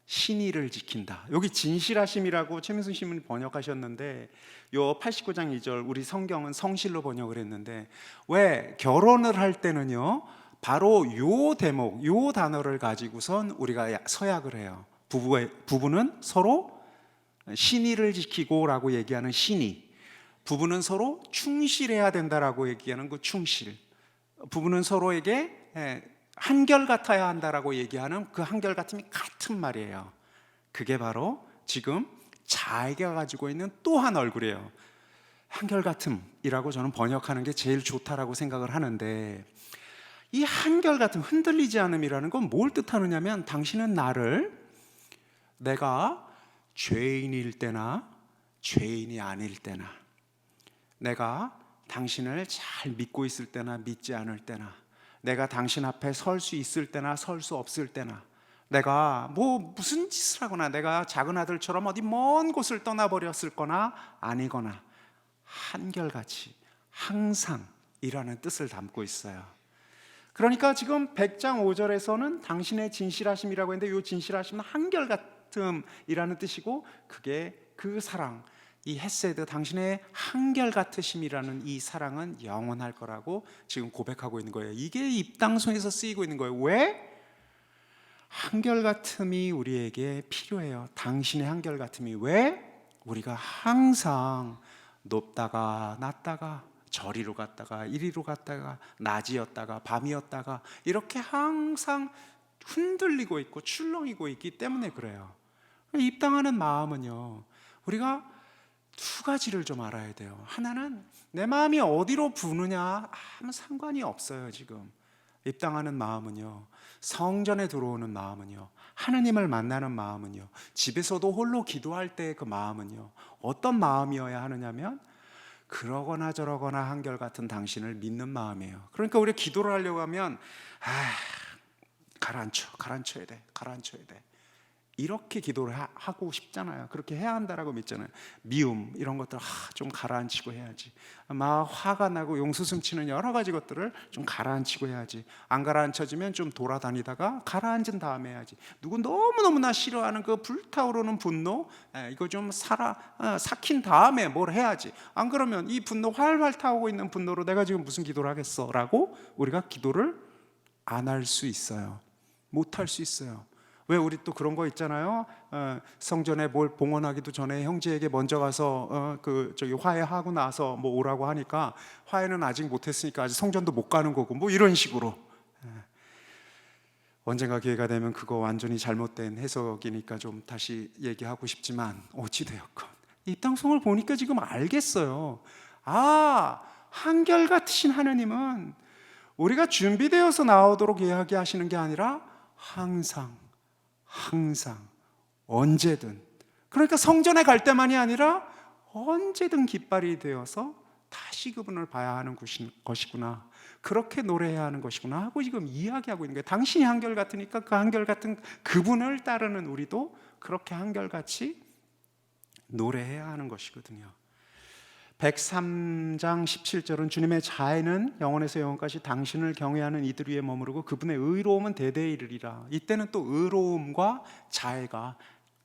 신의를 지킨다. 여기 진실하심이라고 최민순 신부님 번역하셨는데 요 89장 2절 우리 성경은 성실로 번역을 했는데, 왜 결혼을 할 때는요 바로 요 대목, 요 단어를 가지고선 우리가 서약을 해요. 부부는 서로 신의를 지키고라고 얘기하는 신의, 부부는 서로 충실해야 된다라고 얘기하는 그 충실, 부부는 서로에게 한결같아야 한다라고 얘기하는 그 한결같음이 같은 말이에요. 그게 바로 지금 자기가 가지고 있는 또 한 얼굴이에요. 한결같음이라고 저는 번역하는 게 제일 좋다라고 생각을 하는데, 이 한결같음, 흔들리지 않음이라는 건 뭘 뜻하느냐면, 당신은 나를 내가 죄인일 때나 죄인이 아닐 때나, 내가 당신을 잘 믿고 있을 때나 믿지 않을 때나, 내가 당신 앞에 설 수 있을 때나 설 수 없을 때나, 내가 무슨 짓을 하거나 내가 작은 아들처럼 어디 먼 곳을 떠나버렸을 거나 아니거나 한결같이 항상이라는 뜻을 담고 있어요. 그러니까 지금 100장 5절에서는 당신의 진실하심이라고 했는데, 이 진실하심은 한결같음이라는 뜻이고, 그게 그 사랑, 이 헤세드, 당신의 한결같으심이라는 이 사랑은 영원할 거라고 지금 고백하고 있는 거예요. 이게 입당송에서 쓰이고 있는 거예요. 왜? 한결같음이 우리에게 필요해요. 당신의 한결같음이. 왜? 우리가 항상 높다가 낮다가, 저리로 갔다가 이리로 갔다가, 낮이었다가 밤이었다가, 이렇게 항상 흔들리고 있고 출렁이고 있기 때문에 그래요. 입당하는 마음은요, 우리가 두 가지를 좀 알아야 돼요. 하나는 내 마음이 어디로 부느냐 아무 상관이 없어요. 지금 입당하는 마음은요, 성전에 들어오는 마음은요, 하느님을 만나는 마음은요, 집에서도 홀로 기도할 때 그 마음은요, 어떤 마음이어야 하느냐면 그러거나 저러거나 한결같은 당신을 믿는 마음이에요. 그러니까 우리가 기도를 하려고 하면 가라앉혀야 돼, 이렇게 기도를 하고 싶잖아요. 그렇게 해야 한다라고 믿잖아요. 미움 이런 것들 좀 가라앉히고 해야지. 막 화가 나고 용수숨치는 여러 가지 것들을 좀 가라앉히고 해야지. 안 가라앉혀지면 좀 돌아다니다가 가라앉은 다음에 해야지. 누구 너무너무나 싫어하는 그 불타오르는 분노, 이거 좀 삭힌 다음에 뭘 해야지. 안 그러면 이 분노, 활활 타오고 있는 분노로 내가 지금 무슨 기도를 하겠어 라고 우리가 기도를 안 할 수 있어요. 못 할 수 있어요. 왜? 우리 또 그런 거 있잖아요. 성전에 뭘 봉헌하기도 전에 형제에게 먼저 가서 화해하고 나서 오라고 하니까, 화해는 아직 못했으니까 아직 성전도 못 가는 거고 이런 식으로. 언젠가 기회가 되면 그거 완전히 잘못된 해석이니까 좀 다시 얘기하고 싶지만, 어찌되었건 입당성을 보니까 지금 알겠어요. 한결같으신 하느님은 우리가 준비되어서 나오도록 이야기하시는 게 아니라 항상 언제든, 그러니까 성전에 갈 때만이 아니라 언제든 깃발이 되어서 다시 그분을 봐야 하는 것이구나, 그렇게 노래해야 하는 것이구나 하고 지금 이야기하고 있는 거예요. 당신이 한결같으니까 그 한결같은 그분을 따르는 우리도 그렇게 한결같이 노래해야 하는 것이거든요. 103장 17절은 주님의 자애는 영원에서 영원까지 당신을 경외하는 이들 위에 머무르고 그분의 의로움은 대대에 이르리라. 이때는 또 의로움과 자애가,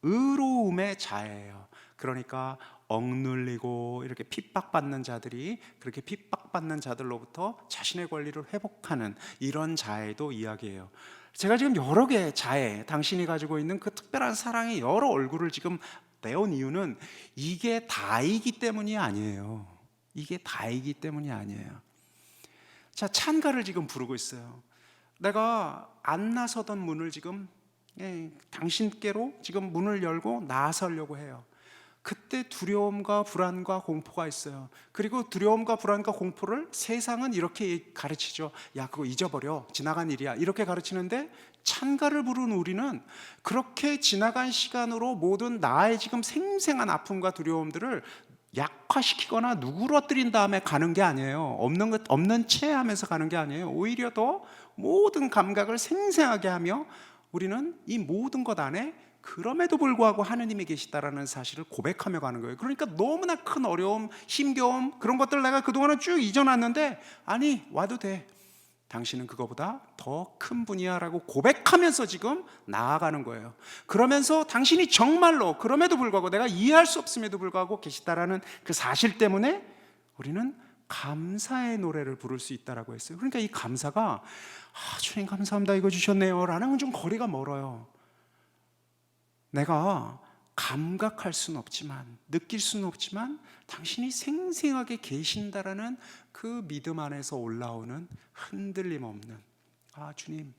의로움의 자애예요. 그러니까 억눌리고 이렇게 핍박받는 자들이 그렇게 핍박받는 자들로부터 자신의 권리를 회복하는 이런 자애도 이야기해요. 제가 지금 여러 개의 자애, 당신이 가지고 있는 그 특별한 사랑의 여러 얼굴을 지금 내온 이유는 이게 다이기 때문이 아니에요. 이게 다이기 때문이 아니에요. 자, 찬가를 지금 부르고 있어요. 내가 안 나서던 문을 지금 당신께로 지금 문을 열고 나서려고 해요. 그때 두려움과 불안과 공포가 있어요. 그리고 두려움과 불안과 공포를 세상은 이렇게 가르치죠. 야, 그거 잊어버려, 지나간 일이야, 이렇게 가르치는데, 찬가를 부르는 우리는 그렇게 지나간 시간으로 모든 나의 지금 생생한 아픔과 두려움들을 약화시키거나 누그러뜨린 다음에 가는 게 아니에요. 없는 채 하면서 가는 게 아니에요. 오히려 더 모든 감각을 생생하게 하며 우리는 이 모든 것 안에 그럼에도 불구하고 하느님이 계시다라는 사실을 고백하며 가는 거예요. 그러니까 너무나 큰 어려움, 힘겨움, 그런 것들 내가 그동안은 쭉 잊어놨는데, 아니 와도 돼, 당신은 그거보다 더 큰 분이야 라고 고백하면서 지금 나아가는 거예요. 그러면서 당신이 정말로 그럼에도 불구하고 내가 이해할 수 없음에도 불구하고 계시다라는 그 사실 때문에 우리는 감사의 노래를 부를 수 있다라고 했어요. 그러니까 이 감사가 주님 감사합니다 이거 주셨네요 라는 건 좀 거리가 멀어요. 내가 감각할 수는 없지만, 느낄 수는 없지만 당신이 생생하게 계신다라는 그 믿음 안에서 올라오는 흔들림 없는, 주님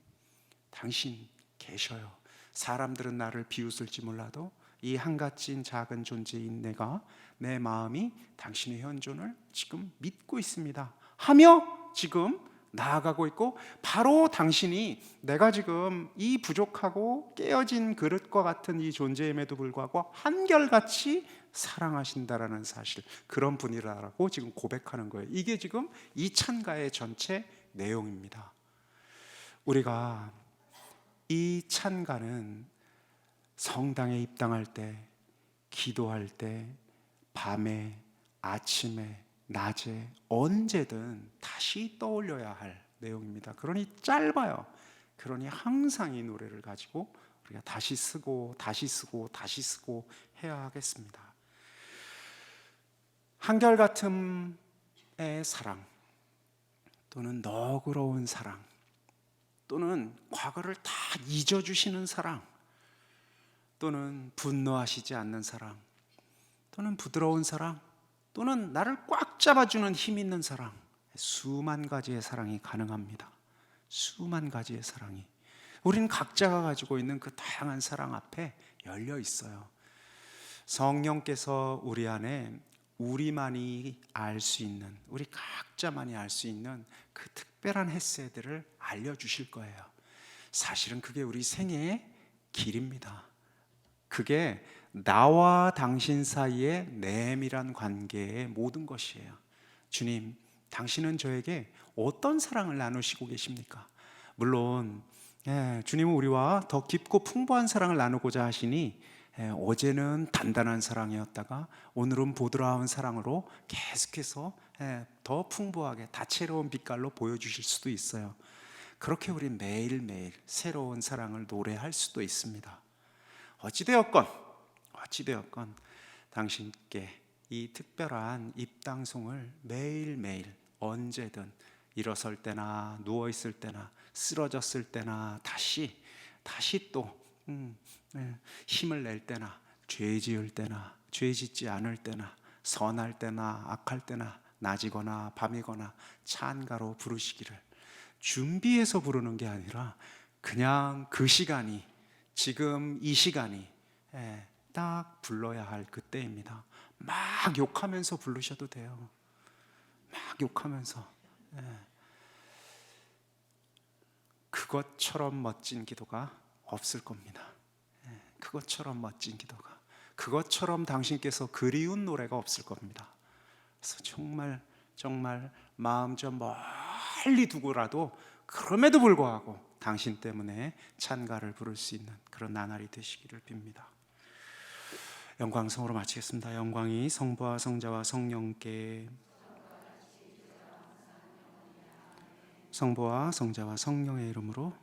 당신 계셔요. 사람들은 나를 비웃을지 몰라도 이 한갓진 작은 존재인 내가, 내 마음이 당신의 현존을 지금 믿고 있습니다 하며 지금 나아가고 있고, 바로 당신이 내가 지금 이 부족하고 깨어진 그릇과 같은 이 존재임에도 불구하고 한결같이 사랑하신다라는 사실, 그런 분이라고 지금 고백하는 거예요. 이게 지금 이 찬가의 전체 내용입니다. 우리가 이 찬가는 성당에 입당할 때, 기도할 때, 밤에, 아침에, 낮에 언제든 다시 떠올려야 할 내용입니다. 그러니 짧아요. 그러니 항상 이 노래를 가지고 우리가 다시 쓰고 다시 쓰고 다시 쓰고 해야 하겠습니다. 한결같음의 사랑, 또는 너그러운 사랑, 또는 과거를 다 잊어주시는 사랑, 또는 분노하시지 않는 사랑, 또는 부드러운 사랑, 또는 나를 꽉 잡아주는 힘 있는 사랑, 수만 가지의 사랑이 가능합니다. 수만 가지의 사랑이, 우리는 각자가 가지고 있는 그 다양한 사랑 앞에 열려 있어요. 성령께서 우리 안에 우리만이 알 수 있는, 우리 각자만이 알 수 있는 그 특별한 헤세드를 알려주실 거예요. 사실은 그게 우리 생애의 길입니다. 그게 나와 당신 사이의 내밀한 관계의 모든 것이에요. 주님, 당신은 저에게 어떤 사랑을 나누시고 계십니까? 물론 주님은 우리와 더 깊고 풍부한 사랑을 나누고자 하시니 어제는 단단한 사랑이었다가 오늘은 보드라운 사랑으로 계속해서 더 풍부하게 다채로운 빛깔로 보여주실 수도 있어요. 그렇게 우리 매일매일 새로운 사랑을 노래할 수도 있습니다. 어찌되었건 당신께 이 특별한 입당송을 매일매일 언제든 일어설 때나 누워있을 때나 쓰러졌을 때나 다시 또 힘을 낼 때나, 죄 지을 때나 죄 짓지 않을 때나, 선할 때나 악할 때나, 낮이거나 밤이거나 찬가로 부르시기를, 준비해서 부르는 게 아니라 그냥 그 시간이, 지금 이 시간이 딱 불러야 할 그때입니다. 막 욕하면서 부르셔도 돼요. 막 욕하면서. 그것처럼 멋진 기도가 없을 겁니다. 그것처럼 멋진 기도가, 그것처럼 당신께서 그리운 노래가 없을 겁니다. 그래서 정말 마음 좀 멀리 두고라도 그럼에도 불구하고 당신 때문에 찬가를 부를 수 있는 그런 나날이 되시기를 빕니다. 영광성으로 마치겠습니다. 영광이 성부와 성자와 성령께, 성부와 성자와 성령의 이름으로